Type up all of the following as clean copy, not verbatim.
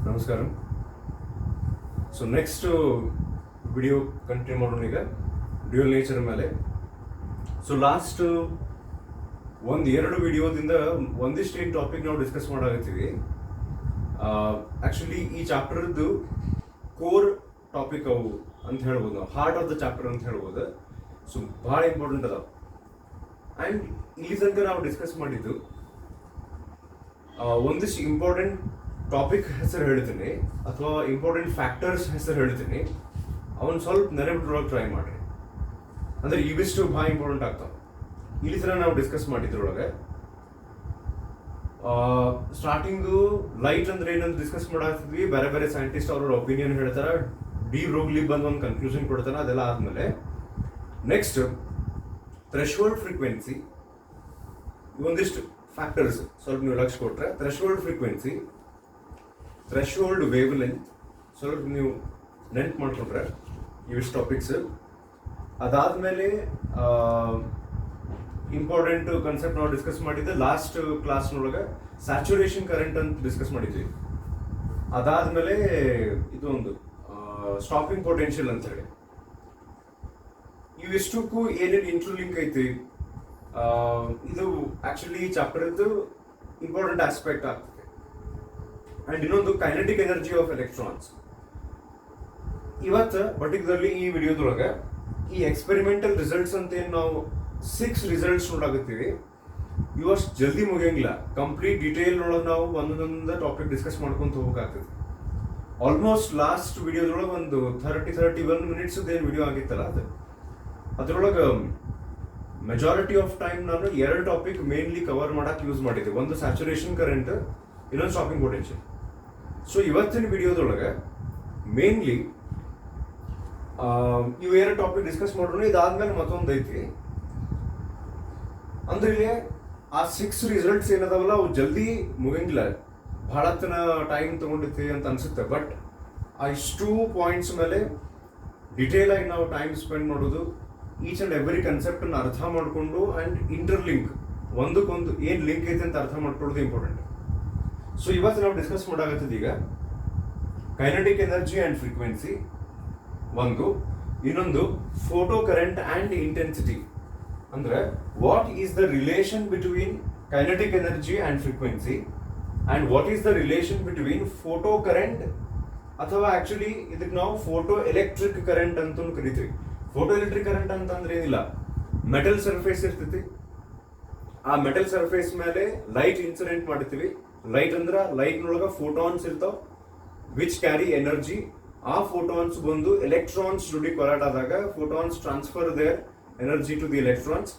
ನಮಸ್ಕಾರ. So next video continue ಮಾಡೋಣ ಈಗ ಡ್ಯೂಯಲ್ ನೇಚರ್ ಮೇಲೆ. ಸೊ ಲಾಸ್ಟ್ ಎರಡು ವಿಡಿಯೋದಿಂದ ಒಂದಿಷ್ಟು ಏನು ಟಾಪಿಕ್ ನಾವು ಡಿಸ್ಕಸ್ ಮಾಡಾಕತ್ತೀವಿ. ಆ್ಯಕ್ಚುಲಿ ಈ ಚಾಪ್ಟರ್ದು ಕೋರ್ ಟಾಪಿಕ್ ಅವು ಅಂತ ಹೇಳ್ಬೋದು, ನಾವು ಹಾರ್ಟ್ ಆಫ್ ದ ಚಾಪ್ಟರ್ ಅಂತ ಹೇಳ್ಬೋದು. ಸೊ ಭಾಳ ಇಂಪಾರ್ಟೆಂಟ್ ಅದಾವ. ಆ್ಯಂಡ್ ಇಲ್ಲಿ ತನಕ ನಾವು ಡಿಸ್ಕಸ್ ಮಾಡಿದ್ದು ಒಂದಿಷ್ಟು ಇಂಪಾರ್ಟೆಂಟ್ ಟಾಪಿಕ್ ಹೆಸರು ಹೇಳ್ತೀನಿ ಅಥವಾ ಇಂಪಾರ್ಟೆಂಟ್ ಫ್ಯಾಕ್ಟರ್ಸ್ ಹೆಸರು ಹೇಳ್ತೀನಿ, ಅವನು ಸ್ವಲ್ಪ ನೆನಪಿಟ್ರೊಳಗೆ ಟ್ರೈ ಮಾಡಿರಿ. ಅಂದರೆ ಇವಿಷ್ಟು ಭಾಳ ಇಂಪಾರ್ಟೆಂಟ್ ಆಗ್ತಾವೆ. ಇಲ್ಲಿ ಥರ ನಾವು ಡಿಸ್ಕಸ್ ಮಾಡಿದ್ರೊಳಗೆ ಸ್ಟಾರ್ಟಿಂಗು ಲೈಟ್ ಅಂದ್ರೆ ಏನಂತ ಡಿಸ್ಕಸ್ ಮಾಡಾಕ್ತಿದ್ವಿ. ಬೇರೆ ಬೇರೆ ಸೈಂಟಿಸ್ಟ್ ಅವ್ರ ಒಪಿನಿಯನ್ ಹೇಳ್ತಾರೆ, ಡಿ ಬ್ರೋಗ್ಲಿ ಬಂದು ಒಂದು ಕನ್ಕ್ಲೂಷನ್ ಕೊಡ್ತಾನೆ. ಅದೆಲ್ಲ ಆದಮೇಲೆ ನೆಕ್ಸ್ಟ್ ಥ್ರೆಶ್ಹೋಲ್ಡ್ ಫ್ರೀಕ್ವೆನ್ಸಿ, ಒಂದಿಷ್ಟು ಫ್ಯಾಕ್ಟರ್ಸ್ ಸ್ವಲ್ಪ ನೀವು ಲಕ್ಷ ಕೊಟ್ರೆ, ಥ್ರೆಶ್ಹೋಲ್ಡ್ ಫ್ರೀಕ್ವೆನ್ಸಿ, ಥ್ರೆಶ್ಹೋಲ್ಡ್ ವೇವ್ ಲೆಂತ್ ಸ್ವಲ್ಪ ನೀವು ನೆನ್ಪು ಮಾಡ್ಕೊಂಡ್ರೆ ಇವಿಷ್ಟು ಟಾಪಿಕ್ಸ್. ಅದಾದಮೇಲೆ ಇಂಪಾರ್ಟೆಂಟ್ ಕಾನ್ಸೆಪ್ಟ್ ನಾವು ಡಿಸ್ಕಸ್ ಮಾಡಿದ್ದೆ ಲಾಸ್ಟ್ ಕ್ಲಾಸ್ನೊಳಗೆ ಸ್ಯಾಚುರೇಷನ್ ಕರೆಂಟ್ ಅಂತ ಡಿಸ್ಕಸ್ ಮಾಡಿದ್ವಿ. ಅದಾದಮೇಲೆ ಇದು ಒಂದು ಸ್ಟಾಪಿಂಗ್ ಪೊಟೆನ್ಷಿಯಲ್ ಅಂತ ಹೇಳಿ. ಇವಿಷ್ಟಕ್ಕೂ ಏನೇನು ಇಂಟರ್ಲಿಂಕ್ ಐತಿ, ಇದು ಆಕ್ಚುಲಿ ಚಾಪ್ಟರ್ದು ಇಂಪಾರ್ಟೆಂಟ್ ಆಸ್ಪೆಕ್ಟ್ ಆಗ್ತದೆ. ಅಂಡ್ ಇನ್ನೊಂದು ಕೈನೆಟಿಕ್ ಎನರ್ಜಿ ಆಫ್ ಎಲೆಕ್ಟ್ರಾನ್ಸ್. ಇವತ್ತು ಪರ್ಟಿಕ್ಯುಲರ್ಲಿ ಈ ವಿಡಿಯೋದೊಳಗೆ ಈ ಎಕ್ಸ್ಪೆರಿಮೆಂಟಲ್ ರಿಸಲ್ಟ್ಸ್ ಅಂತ ಏನು ನಾವು 6 ರಿಸಲ್ಟ್ಸ್ ನೋಡಾಕತ್ತೀವಿ, ಇವು ಅಷ್ಟು ಜಲ್ದಿ ಮುಗಿಯಂಗಿಲ್ಲ. ಕಂಪ್ಲೀಟ್ ಡೀಟೇಲ್ ಒಳಗೆ ನಾವು ಒಂದೊಂದು ಟಾಪಿಕ್ ಡಿಸ್ಕಸ್ ಮಾಡ್ಕೊಂತ ಹೋಗ್ಬೇಕಾಗ್ತದೆ. ಆಲ್ಮೋಸ್ಟ್ ಲಾಸ್ಟ್ ವಿಡಿಯೋದೊಳಗೆ ಒಂದು 31 ಮಿನಿಟ್ಸ್ ಏನು ವಿಡಿಯೋ ಆಗಿತ್ತಲ್ಲ, ಅದ್ರೊಳಗೆ ಮೆಜಾರಿಟಿ ಆಫ್ ಟೈಮ್ ನಾನು 2 ಟಾಪಿಕ್ ಮೇನ್ಲಿ ಕವರ್ ಮಾಡಕ್ಕೆ ಯೂಸ್ ಮಾಡಿದ್ದೆ. ಒಂದು ಸ್ಯಾಚುರೇಷನ್ ಕರೆಂಟ್, ಇನ್ನೊಂದು ಸ್ಟಾಪಿಂಗ್ ಪೊಟೆನ್ಷಿಯಲ್. ಸೊ ಇವತ್ತಿನ ವಿಡಿಯೋದೊಳಗೆ ಮೇನ್ಲಿ ಇವು 2 ಟಾಪಿಕ್ ಡಿಸ್ಕಸ್ ಮಾಡೋಣ. ಇದಾದ್ಮೇಲೆ ಮತ್ತೊಂದು ಐತಿ. ಅಂದ್ರೆ ಇಲ್ಲಿ ಆ 6 ರಿಸಲ್ಟ್ಸ್ ಏನದಾವಲ್ಲ ಅವು ಜಲ್ದಿ ಮುಗಿಂಗಿಲ್ಲ, ಭಾಳ ಟೈಮ್ ತಗೊಂಡಿರ್ತೀವಿ ಅಂತ ಅನ್ಸುತ್ತೆ. ಬಟ್ ಆ ಇಷ್ಟು ಪಾಯಿಂಟ್ಸ್ ಮೇಲೆ ಡಿಟೇಲ್ ಆಗಿ ನಾವು ಟೈಮ್ ಸ್ಪೆಂಡ್ ಮಾಡೋದು, ಈಚ್ ಅಂಡ್ ಎವ್ರಿ ಕನ್ಸೆಪ್ಟನ್ನು ಅರ್ಥ ಮಾಡಿಕೊಂಡು ಆ್ಯಂಡ್ ಇಂಟರ್ಲಿಂಕ್ ಒಂದಕ್ಕೊಂದು ಏನು ಲಿಂಕ್ ಐತೆ ಅಂತ ಅರ್ಥ ಮಾಡ್ಕೊಳ್ಳೋದು ಇಂಪಾರ್ಟೆಂಟ್. ಸೊ ಇವತ್ತು ನಾವು ಡಿಸ್ಕಸ್ ಮಾಡಾಕತ್ತದ ಈಗ ಕೈನೆಟಿಕ್ ಎನರ್ಜಿ ಆ್ಯಂಡ್ ಫ್ರೀಕ್ವೆನ್ಸಿ ಒಂದು, ಇನ್ನೊಂದು ಫೋಟೋ ಕರೆಂಟ್ ಆ್ಯಂಡ್ ಇಂಟೆನ್ಸಿಟಿ. ಅಂದ್ರೆ what is the relation between kinetic energy and frequency and what is the relation between photo current, ಅಥವಾ ಆಕ್ಚುಲಿ ಇದಕ್ಕೆ ನಾವು ಫೋಟೋ ಎಲೆಕ್ಟ್ರಿಕ್ ಕರೆಂಟ್ ಅಂತ ಕರಿತೀವಿ. ಫೋಟೋ ಎಲೆಕ್ಟ್ರಿಕ್ ಕರೆಂಟ್ ಅಂತಂದ್ರೆ ಏನಿಲ್ಲ, ಮೆಟಲ್ ಸರ್ಫೇಸ್ ಇರ್ತೈತಿ, ಆ ಮೆಟಲ್ ಸರ್ಫೇಸ್ ಮೇಲೆ ಲೈಟ್ ಇನ್ಸಿಡೆಂಟ್ ಮಾಡ್ತೀವಿ. ಲೈಟ್ ಅಂದ್ರೆ ಲೈಟ್ನೊಳಗೆ ಫೋಟಾನ್ಸ್ ಇರ್ತಾವ ವಿಚ್ ಕ್ಯಾರಿ ಎನರ್ಜಿ. ಆ ಫೋಟಾನ್ಸ್ ಬಂದು ಎಲೆಕ್ಟ್ರಾನ್ಸ್ ಜೊತೆ ಕೊಲಾಟ್ ಆದಾಗ photons transfer their energy to the electrons.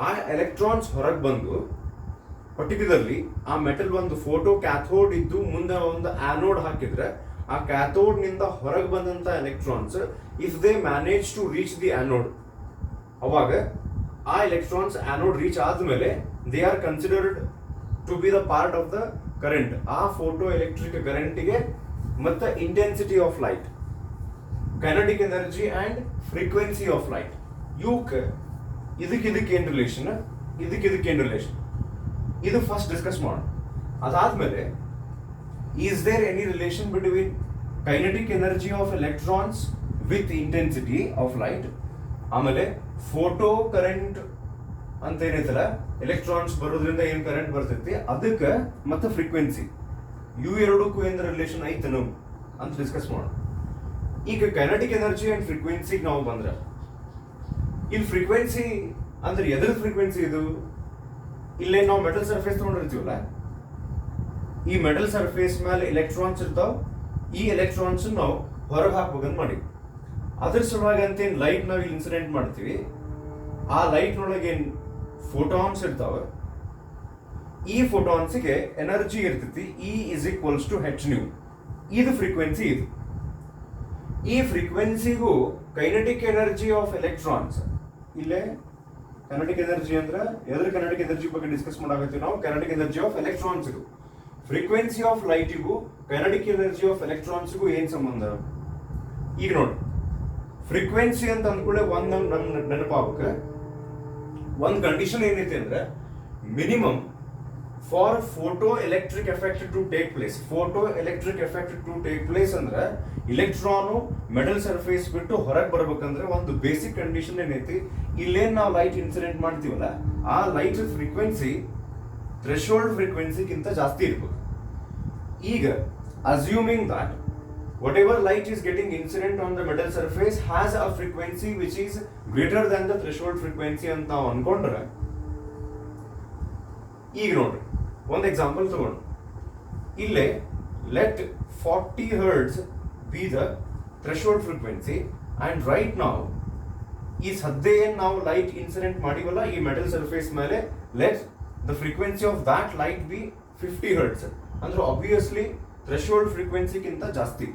ಆ ಎಲೆಕ್ಟ್ರಾನ್ಸ್ ಹೊರಗೆ ಬಂದು ಪರ್ಟಿಕ್ಯುಲರ್ಲಿ ಆ ಮೆಟಲ್ ಒಂದು ಫೋಟೋ ಕ್ಯಾಥೋಡ್ ಇದ್ದು ಮುಂದೆ ಒಂದು ಆನೋಡ್ ಹಾಕಿದ್ರೆ, ಆ ಕ್ಯಾಥೋಡ್ ನಿಂದ ಹೊರಗೆ ಬಂದಂತ electrons if they manage to reach the anode, ಅವಾಗ ಆ ಎಲೆಕ್ಟ್ರಾನ್ಸ್ ಆನೋಡ್ ರೀಚ್ ಆದ್ಮೇಲೆ they are considered to be the part of the current. ಆ ಫೋಟೋ ಎಲೆಕ್ಟ್ರಿಕ್ ಕರೆಂಟಿಗೆ ಮತ್ತೆ intensity of light, kinetic energy and frequency of light, ಇವಕ್ಕೆ ಇದಕ್ಕೇನು relation, ಇದಕ್ಕೇನು relation, ಇದು ಫಸ್ಟ್ ಡಿಸ್ಕಸ್ ಮಾಡೋಣ. ಅದಾದ್ಮೇಲೆ is there any relation between kinetic energy of electrons with intensity of light, ಆಮೇಲೆ ಫೋಟೋ ಕರೆಂಟ್ ಅಂತ ಏನೈತಲ್ಲ, ಎಲೆಕ್ಟ್ರಾನ್ಸ್ ಬರೋದ್ರಿಂದ ಏನು ಕರೆಂಟ್ ಬರ್ತೈತಿ ಅದಕ್ಕೆ, ಮತ್ತೆ ಫ್ರೀಕ್ವೆನ್ಸಿ, ಇವು ಎರಡಕ್ಕೂ ಏನು ರಿಲೇಷನ್ ಐತನು ಅಂತ ಡಿಸ್ಕಸ್ ಮಾಡೋಣ. ಈಗ ಕೈನೆಟಿಕ್ ಎನರ್ಜಿ ಅಂಡ್ ಫ್ರೀಕ್ವೆನ್ಸಿಗೆ ನಾವು ಬಂದ್ರೆ, ಇಲ್ಲಿ ಫ್ರೀಕ್ವೆನ್ಸಿ ಅಂದ್ರೆ ಎದ್ರ ಫ್ರೀಕ್ವೆನ್ಸಿ ಇದು? ಇಲ್ಲೇ ನಾವು ಮೆಟಲ್ ಸರ್ಫೇಸ್ ತಗೊಂಡಿರ್ತೀವಲ್ಲ, ಈ ಮೆಟಲ್ ಸರ್ಫೇಸ್ ಮೇಲೆ ಎಲೆಕ್ಟ್ರಾನ್ಸ್ ಇರ್ತಾವ, ಈ ಎಲೆಕ್ಟ್ರಾನ್ಸ್ ನಾವು ಹೊರಗೆ ಹಾಕ್ಬೇಕಂತ ಮಾಡಿ, ಅದ್ರ ಸಲುವಾಗಿ ಅಂತೇನು ಲೈಟ್ ನಾವು ಇನ್ಸಿಡೆಂಟ್ ಮಾಡ್ತೀವಿ. ಆ ಲೈಟ್ನೊಳಗೆ ಏನು ಫೋಟಾನ್ಸ್ ಇರ್ತಾವೆ, ಈ ಫೋಟಾನ್ಸ್ಗೆ ಎನರ್ಜಿ ಇರ್ತೈತಿ, E is equals to hν. ಇದು ಫ್ರೀಕ್ವೆನ್ಸಿ. ಇದು ಈ ಫ್ರೀಕ್ವೆನ್ಸಿಗೂ ಕೈನೆಟಿಕ್ ಎನರ್ಜಿ ಆಫ್ ಎಲೆಕ್ಟ್ರಾನ್ಸ್, ಇಲ್ಲೇ ಕೈನೆಟಿಕ್ ಎನರ್ಜಿ ಅಂದ್ರೆ ಎದ್ರ ಕೈನೆಟಿಕ್ ಎನರ್ಜಿ ಬಗ್ಗೆ ಡಿಸ್ಕಸ್ ಮಾಡಾಕತ್ತೀವಿ ನಾವು, ಕೈನೆಟಿಕ್ ಎನರ್ಜಿ ಆಫ್ ಎಲೆಕ್ಟ್ರಾನ್ಸ್ಗೂ ಫ್ರೀಕ್ವೆನ್ಸಿ ಆಫ್ ಲೈಟಿಗೂ ಕೈನೆಟಿಕ್ ಎನರ್ಜಿ ಆಫ್ ಎಲೆಕ್ಟ್ರಾನ್ಸ್ಗೂ ಏನು ಸಂಬಂಧ? ಈಗ ನೋಡಿ, ಫ್ರೀಕ್ವೆನ್ಸಿ ಅಂತ ಅಂದ್ಕೊಳ್ಳೆ ಒಂದು ನಮ್ಮ ನೆನಪಾಗಕ್ಕೆ ಒಂದು ಕಂಡೀಷನ್ ಏನೈತೆ ಅಂದ್ರೆ minimum for photo electric effect to take place. Photo electric effect to take place ಅಂದ್ರೆ ಇಲೆಕ್ಟ್ರಾನು ಮೆಟಲ್ ಸರ್ಫೇಸ್ ಬಿಟ್ಟು ಹೊರಗೆ ಬರ್ಬೇಕಂದ್ರೆ ಒಂದು ಬೇಸಿಕ್ ಕಂಡೀಷನ್ ಏನೈತಿ, ಇಲ್ಲೇನ್ ನಾವು ಲೈಟ್ ಇನ್ಸಿಡೆಂಟ್ ಮಾಡ್ತೀವಲ್ಲ ಆ ಲೈಟ್ ಫ್ರೀಕ್ವೆನ್ಸಿ ಥ್ರೆಶೋಲ್ಡ್ ಫ್ರೀಕ್ವೆನ್ಸಿಗಿಂತ ಜಾಸ್ತಿ ಇರ್ಬೇಕು. ಈಗ assuming that whatever light is getting incident on the metal surface has a frequency which is greater than the threshold frequency ಅಂತ ನಾವು ಅನ್ಕೊಂಡ್ರೆ, ಈಗ ನೋಡ್ರಿ ಒಂದು ಎಕ್ಸಾಂಪಲ್ ತಗೊಂಡು ಇಲ್ಲೇ let 40 hertz be the threshold frequency and right now ಈ ಸದ್ಯ ಏನ್ ನಾವು ಲೈಟ್ ಇನ್ಸಿಡೆಂಟ್ ಮಾಡಿವಲ್ಲ ಈ ಮೆಟಲ್ ಸರ್ಫೇಸ್ ಮೇಲೆ, let the frequency of that light B 50 hertz ಅಂದ್ರೆ ಆಬ್ವಿಯಸ್ಲಿ ಥ್ರೆಶೋಲ್ಡ್ ಫ್ರೀಕ್ವೆನ್ಸಿಗಿಂತ ಜಾಸ್ತಿ.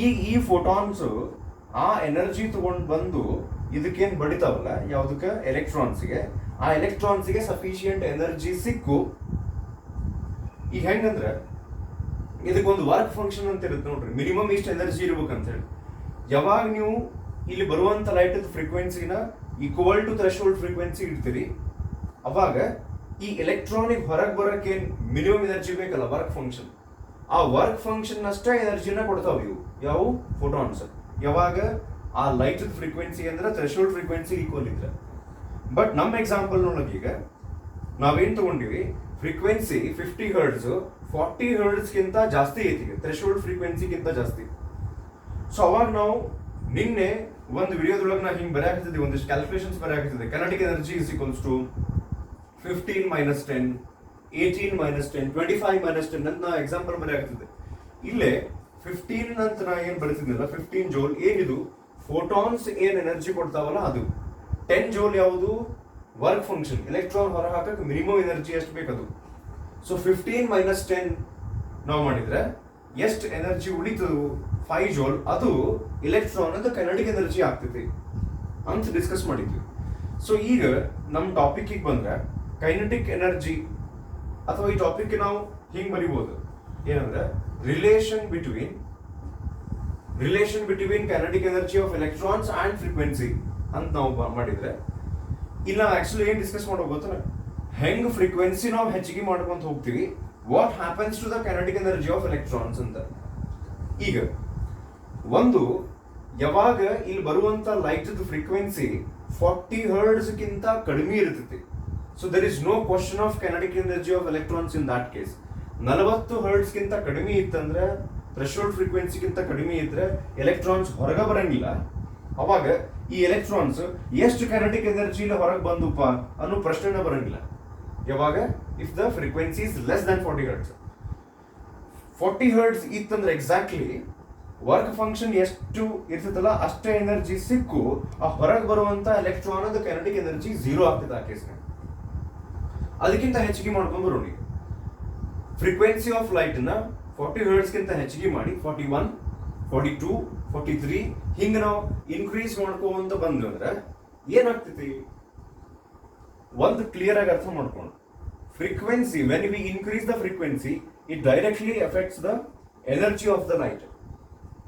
ಈಗ ಈ ಫೋಟಾನ್ಸ್ ಆ ಎನರ್ಜಿ ತಗೊಂಡು ಬಂದು ಇದಕ್ಕೇನು ಬಡಿತಾವಲ್ಲ ಯಾವುದಕ್ಕೆ ಎಲೆಕ್ಟ್ರಾನ್ಸ್ಗೆ, ಆ ಎಲೆಕ್ಟ್ರಾನ್ಸ್ಗೆ ಸಫಿಶಿಯಂಟ್ ಎನರ್ಜಿ ಸಿಕ್ಕು. ಈಗ ಹೆಂಗಂದ್ರೆ ಇದಕ್ಕೊಂದು ವರ್ಕ್ ಫಂಕ್ಷನ್ ಅಂತ ಇರುತ್ತೆ ನೋಡ್ರಿ, ಮಿನಿಮಮ್ ಇಷ್ಟು ಎನರ್ಜಿ ಇರ್ಬೇಕಂತ ಹೇಳಿ. ಯಾವಾಗ ನೀವು ಇಲ್ಲಿ ಬರುವಂತ ಲೈಟ್ ಫ್ರೀಕ್ವೆನ್ಸಿನ ಈಕ್ವಲ್ ಟು ಥ್ರೆಶೋಲ್ಡ್ ಫ್ರೀಕ್ವೆನ್ಸಿ ಇಡ್ತೀರಿ, ಅವಾಗ ಈ ಎಲೆಕ್ಟ್ರಾನಿಕ್ ಹೊರಗೆ ಬರೋಕೆ ಮಿನಿಮಮ್ ಎನರ್ಜಿ ಬೇಕಲ್ಲ ವರ್ಕ್ ಫಂಕ್ಷನ್, ಆ ವರ್ಕ್ ಫಂಕ್ಷನ್ ಅಷ್ಟೇ ಎನರ್ಜಿನ ಕೊಡ್ತಾವ ಇವು ಯಾವ ಫೋಟಾನ್ಸ್, ಯಾವಾಗ ಆ ಲೈಟ್ ಫ್ರೀಕ್ವೆನ್ಸಿ ಅಂದ್ರೆ ಥ್ರೆಶೋಲ್ಡ್ ಫ್ರೀಕ್ವೆನ್ಸಿ ಈಕ್ವಲ್ ಇದ್ರೆ. ಬಟ್ ನಮ್ಮ ಎಕ್ಸಾಂಪಲ್ ನೋಡೋಕೆ ಈಗ ನಾವೇನ್ ತಗೊಂಡಿವಿ, ಫ್ರೀಕ್ವೆನ್ಸಿ 50 hertz 40 hertz ಗಿಂತ ಜಾಸ್ತಿ ಐತಿ, ಥ್ರೆಶೋಲ್ಡ್ ಫ್ರೀಕ್ವೆನ್ಸಿಗಿಂತ ಜಾಸ್ತಿ. ಸೊ ಅವಾಗ ನಾವು ನಿನ್ನೆ ಒಂದು ವಿಡಿಯೋದೊಳಗೆ ನಾ ಹಿಂಗೆ ಬರೆಯಾಕಿದ್ದೆ, ಒಂದಿಷ್ಟು ಕ್ಯಾಲ್ಕುಲೇಷನ್ಸ್ ಬರೆಯಾಕಿದ್ದೆ. Kinetic energy is equals to 15 - 10, 18 - 10, 25 - 10 ಅಂತ ನಾ ಎಕ್ಸಾಂಪಲ್ ಬರೆಯಾಗ್ತಿದ್ದೆ. ಇಲ್ಲೇ 15 ಅಂತ ನಾ ಏನ್ ಬರೀತಿದ್ನಲ್ಲ 15 ಜೋಲ್ ಏನಿದು ಫೋಟಾನ್ಸ್ ಏನ್ ಎನರ್ಜಿ ಕೊಡ್ತಾವಲ್ಲ ಅದು, 10 ಜೋಲ್ ಯಾವುದು ವರ್ಕ್ ಫಂಕ್ಷನ್, ಎಲೆಕ್ಟ್ರಾನ್ ಹೊರ ಹಾಕಕ್ಕೆ ಮಿನಿಮಮ್ ಎನರ್ಜಿ ಎಷ್ಟು ಬೇಕದು. ಸೊ 15 - 10 ನಾವು ಮಾಡಿದ್ರೆ ಎಷ್ಟು ಎನರ್ಜಿ ಉಳಿತದು 5 ಜೋಲ್, ಅದು ಎಲೆಕ್ಟ್ರಾನ್ ಅದು ಕೈನೆಟಿಕ್ ಎನರ್ಜಿ ಆಗ್ತೈತಿ ಅಂತ ಡಿಸ್ಕಸ್ ಮಾಡಿದ್ವಿ. ಸೊ ಈಗ ನಮ್ಮ ಟಾಪಿಕ್ ಬಂದ್ರೆ ಕೈನೆಟಿಕ್ ಎನರ್ಜಿ ಅಥವಾ ಈ ಟಾಪಿಕ್ ನಾವು ಹಿಂಗ್ ಬರಿಬಹುದು ಏನಂದ್ರೆ relation between kinetic energy of electrons and frequency ಅಂತ ನಾವು ಮಾಡಿದ್ರೆ, ಇಲ್ಲ ಆಕ್ಚುಲಿ ಏನ್ ಡಿಸ್ಕಸ್ ಮಾಡೋದು ಗೊತ್ತಾ, ಹೆಂಗ್ ಫ್ರೀಕ್ವೆನ್ಸಿ ನಾವು ಹೆಚ್ಚಿಗೆ ಮಾಡ್ಕೊಂತ ಹೋಗ್ತೀವಿ, what happens to the kinetic energy of electrons ಅಂತ. ಈಗ ಒಂದು ಯಾವಾಗ ಇಲ್ಲಿ ಬರುವಂತ ಲೈಟ್ ಫ್ರೀಕ್ವೆನ್ಸಿ 40 hertz ಗಿಂತ ಕಡಿಮೆ ಇರ್ತೈತಿ, so there is no question of kinetic energy of electrons in that case. 40 hertz ಗಿಂತ ಕಡಿಮೆ ಇತ್ತಂದ್ರೆ, ಥ್ರೆಶೋಲ್ಡ್ ಫ್ರೀಕ್ವೆನ್ಸಿಗಿಂತ ಕಡಿಮೆ ಇದ್ರೆ ಎಲೆಕ್ಟ್ರಾನ್ಸ್ ಹೊರಗೆ ಬರಂಗಿಲ್ಲ. ಅವಾಗ ಈ ಎಲೆಕ್ಟ್ರಾನ್ಸ್ ಎಷ್ಟು ಕೈನೆಟಿಕ್ ಎನರ್ಜಿ ಹೊರಗೆ ಬಂದುಪ್ಪ ಅನ್ನೋ ಪ್ರಶ್ನೆನೇ ಬರಂಗಿಲ್ಲ. ಯಾವಾಗ if the frequency is less than 40 hertz. 40 hertz ಇತ್ತಂದ್ರೆ ಎಕ್ಸಾಕ್ಟ್ಲಿ ವರ್ಕ್ ಫಂಕ್ಷನ್ ಎಷ್ಟು ಇರ್ತದಲ್ಲ ಅಷ್ಟೇ ಎನರ್ಜಿ ಸಿಕ್ಕು ಆ ಹೊರಗೆ ಬರುವಂತ ಎಲೆಕ್ಟ್ರಾನ್ ಅದು ಕೈನೆಟಿಕ್ ಎನರ್ಜಿ 0 ಆಗ್ತದೆ ಆ ಕೇಸ್ನ. ಅದಕ್ಕಿಂತ ಹೆಚ್ಚಿಗೆ ಮಾಡ್ಕೊಂಡು ಬರೋಣ. ಫ್ರೀಕ್ವೆನ್ಸಿ ಆಫ್ ಲೈಟ್ ನ 40 hertz ಗಿಂತ ಹೆಚ್ಚಿಗೆ ಮಾಡಿ 41, 42, 43 ಹಿಂಗ ನಾವು ಇನ್ಕ್ರೀಸ್ ಮಾಡ್ಕೊಂತ ಬಂದ್ವಿ ಅಂದ್ರೆ ಏನಾಗ್ತೈತಿ, ಒಂದು ಕ್ಲಿಯರ್ ಆಗಿ ಅರ್ಥ ಮಾಡ್ಕೊಂಡು, frequency when we increase the frequency it directly effects the energy of the light.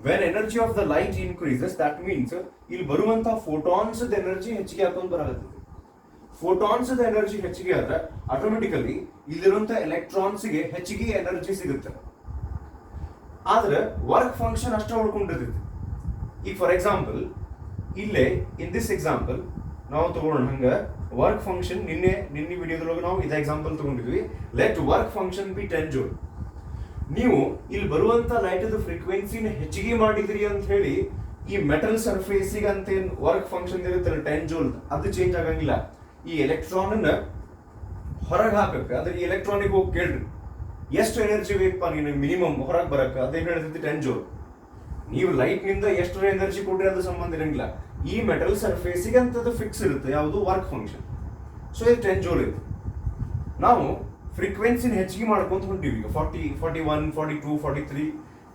When energy of the light increases that means ಇಲ್ಲಿ ಬರುವಂತ ಫೋಟಾನ್ಸ್ ಎನರ್ಜಿ ಹೆಚ್ಚಿಗೆ ಹಾಕೊಂಡು ಬರತ್ತೆ. ಫೋಟಾನ್ಸ್ ಎನರ್ಜಿ ಹೆಚ್ಚಿಗೆ ಆದ್ರೆ ಆಟೋಮೆಟಿಕಲಿ ಇಲ್ಲಿರುವಂತ ಎಲೆಕ್ಟ್ರಾನ್ಸ್ ಗೆ ಹೆಚ್ಚಿಗೆ ಎನರ್ಜಿ ಸಿಗುತ್ತೆ. ಆದ್ರೆ ವರ್ಕ್ ಫಂಕ್ಷನ್ ಅಷ್ಟೇ ಉಳ್ಕೊಂಡಿರ್ತೈತಿ. ಈಗ ಫಾರ್ ಎಕ್ಸಾಂಪಲ್ ಇಲ್ಲೇ ಇನ್ ದಿಸ್ ಎಕ್ಸಾಂಪಲ್ ನಾವು ತಗೊಳ್ಳೋಣ, ಹಂಗ ವರ್ಕ್ ಫಂಕ್ಷನ್ ನಿನ್ನೆ ವಿಡಿಯೋದೊಳಗೆ ನಾವು ಇದೇ ಎಕ್ಸಾಂಪಲ್ ತಗೊಂಡಿದ್ವಿ. Let work function be 10 joule. ನೀವು ಇಲ್ಲಿ ಬರುವಂತ ಲೈಟ್ ಫ್ರೀಕ್ವೆನ್ಸಿನ ಹೆಚ್ಚಿಗೆ ಮಾಡಿದ್ರಿ ಅಂತ ಹೇಳಿ ಈ ಮೆಟಲ್ ಸರ್ಫೇಸಿಗೆ ಅಂತ ಏನ್ ವರ್ಕ್ ಫಂಕ್ಷನ್ ಇರುತ್ತೆ 10 ಜೋಲ್ ಅದು ಚೇಂಜ್ ಆಗಂಗಿಲ್ಲ. ಈ ಎಲೆಕ್ಟ್ರಾನ್ ಅನ್ನ ಹೊರಗೆ ಹಾಕಕ್ಕೆ, ಅದ್ರ ಈ ಎಲೆಕ್ಟ್ರಾನಿಕ್ ಹೋಗಿ ಕೇಳ್ರಿ ಎಷ್ಟು ಎನರ್ಜಿ ಬೇಕಪ್ಪ ನೀನು ಮಿನಿಮಮ್ ಹೊರಗೆ ಬರಕ್ಕೆ, ಅದೇನ್ ಹೇಳ್ತೈತಿ 10 ಜೋಲ್. ನೀವು ಲೈಟ್ ನಿಂದ ಎಷ್ಟು ಎನರ್ಜಿ ಕೊಡ್ರಿ ಅದು ಸಂಬಂಧ ಇರಂಗಿಲ್ಲ. ಈ ಮೆಟಲ್ ಸರ್ಫೇಸಿಗೆ ಅಂತದ್ದು ಫಿಕ್ಸ್ ಇರುತ್ತೆ ಯಾವುದು ವರ್ಕ್ ಫಂಕ್ಷನ್. ಸೊ ಇದು 10 ಜೋಲ್ ಇರುತ್ತೆ. ನಾವು ಫ್ರೀಕ್ವೆನ್ಸಿನ ಹೆಚ್ಚಿಗೆ ಮಾಡ್ಕೊಂತ ಹೊಂಟಿವಿ ಈಗ 40, 41, 42, 43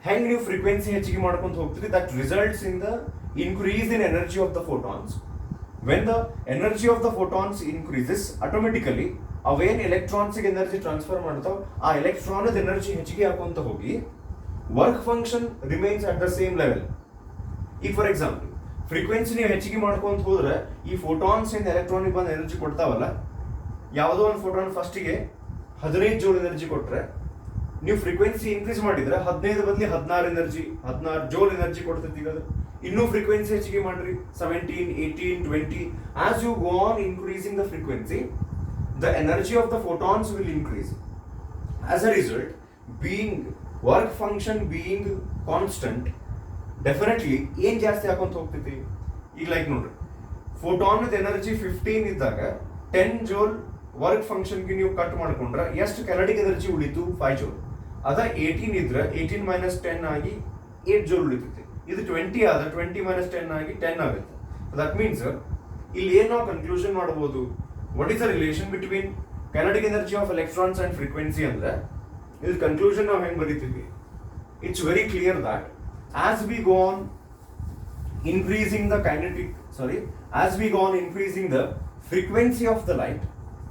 ಹೆಂಗ್ ನೀವು ಫ್ರೀಕ್ವೆನ್ಸಿ ಹೆಚ್ಚಿಗೆ ಮಾಡ್ಕೊಂತ ಹೋಗ್ತೀರಿ, that results in the increase in energy of the photons. When the energy of the photons increases automatically ಅವೇನ್ ಎಲೆಕ್ಟ್ರಾನ್ಸ್ ಎನರ್ಜಿ ಟ್ರಾನ್ಸ್ಫರ್ ಮಾಡ್ತಾವ ಆ ಎಲೆಕ್ಟ್ರಾನ್ ಎನರ್ಜಿ ಹೆಚ್ಚಿಗೆ ಹಾಕೊಂತ ಹೋಗಿ work function remains at the same level. ಈಗ ಫಾರ್ ಎಕ್ಸಾಂಪಲ್ ಫ್ರೀಕ್ವೆನ್ಸಿ ನೀವು ಹೆಚ್ಚಿಗೆ ಮಾಡ್ಕೊಂತ ಹೋದ್ರೆ ಈ ಫೋಟಾನ್ಸ್ ಏನ್ ಎಲೆಕ್ಟ್ರಾನಿಕ್ ಬಂದು ಎನರ್ಜಿ ಕೊಡ್ತಾವಲ್ಲ, ಯಾವುದೋ ಒಂದು ಫೋಟಾನ್ ಫಸ್ಟಿಗೆ 15 ಜೂಲ್ ಎನರ್ಜಿ ಕೊಟ್ರೆ, ನೀವು ಫ್ರೀಕ್ವೆನ್ಸಿ ಇನ್ಕ್ರೀಸ್ ಮಾಡಿದ್ರೆ 15 ಬದಲಿ 16 ಜೋಲ್ ಎನರ್ಜಿ ಕೊಡ್ತೈತಿ. ಈಗ ಇನ್ನೂ ಫ್ರೀಕ್ವೆನ್ಸಿ ಹೆಚ್ಚಿಗೆ ಮಾಡ್ರಿ, 17, 18, 20. As you go on increasing the frequency, the energy of the photons will increase. As a result, being work function being constant, definitely ಏನ್ ಜಾಸ್ತಿ ಹಾಕೊಂತ ಹೋಗ್ತೈತಿ. ಈಗ ಲೈಕ್ ನೋಡ್ರಿ, ಫೋಟಾನ್ ಎನರ್ಜಿ 15 ಇದ್ದಾಗ 10 ಜೋಲ್ ವರ್ಕ್ ಫಂಕ್ಷನ್ಗೆ ನೀವು ಕಟ್ ಮಾಡ್ಕೊಂಡ್ರೆ ಎಷ್ಟು ಕೆನೆಟಿಕ್ ಎನರ್ಜಿ ಉಳಿತು? 5 ಜೋಲ್. ಅದ 18 ಇದ್ರೆ 18 - 10 ಆಗಿ 8 ಜೋಲ್ ಉಳಿತೈತಿ. ಇದು 20 ಆದ್ರೆ 20 - 10 ಆಗಿ 10 ಆಗುತ್ತೆ. ದಟ್ ಮೀನ್ಸ್ ಇಲ್ಲಿ ಏನ್ ನಾವು ಕನ್ಕ್ಲೂಷನ್ ಮಾಡಬಹುದು, what is the relation between kinetic energy of electrons and frequency ಅಂದ್ರೆ, ಇದ್ರ ಕನ್ಕ್ಲೂಷನ್ ನಾವು ಹೆಂಗ್ ಬರೀತೀವಿ? It's very clear that as we go on increasing the frequency of the light,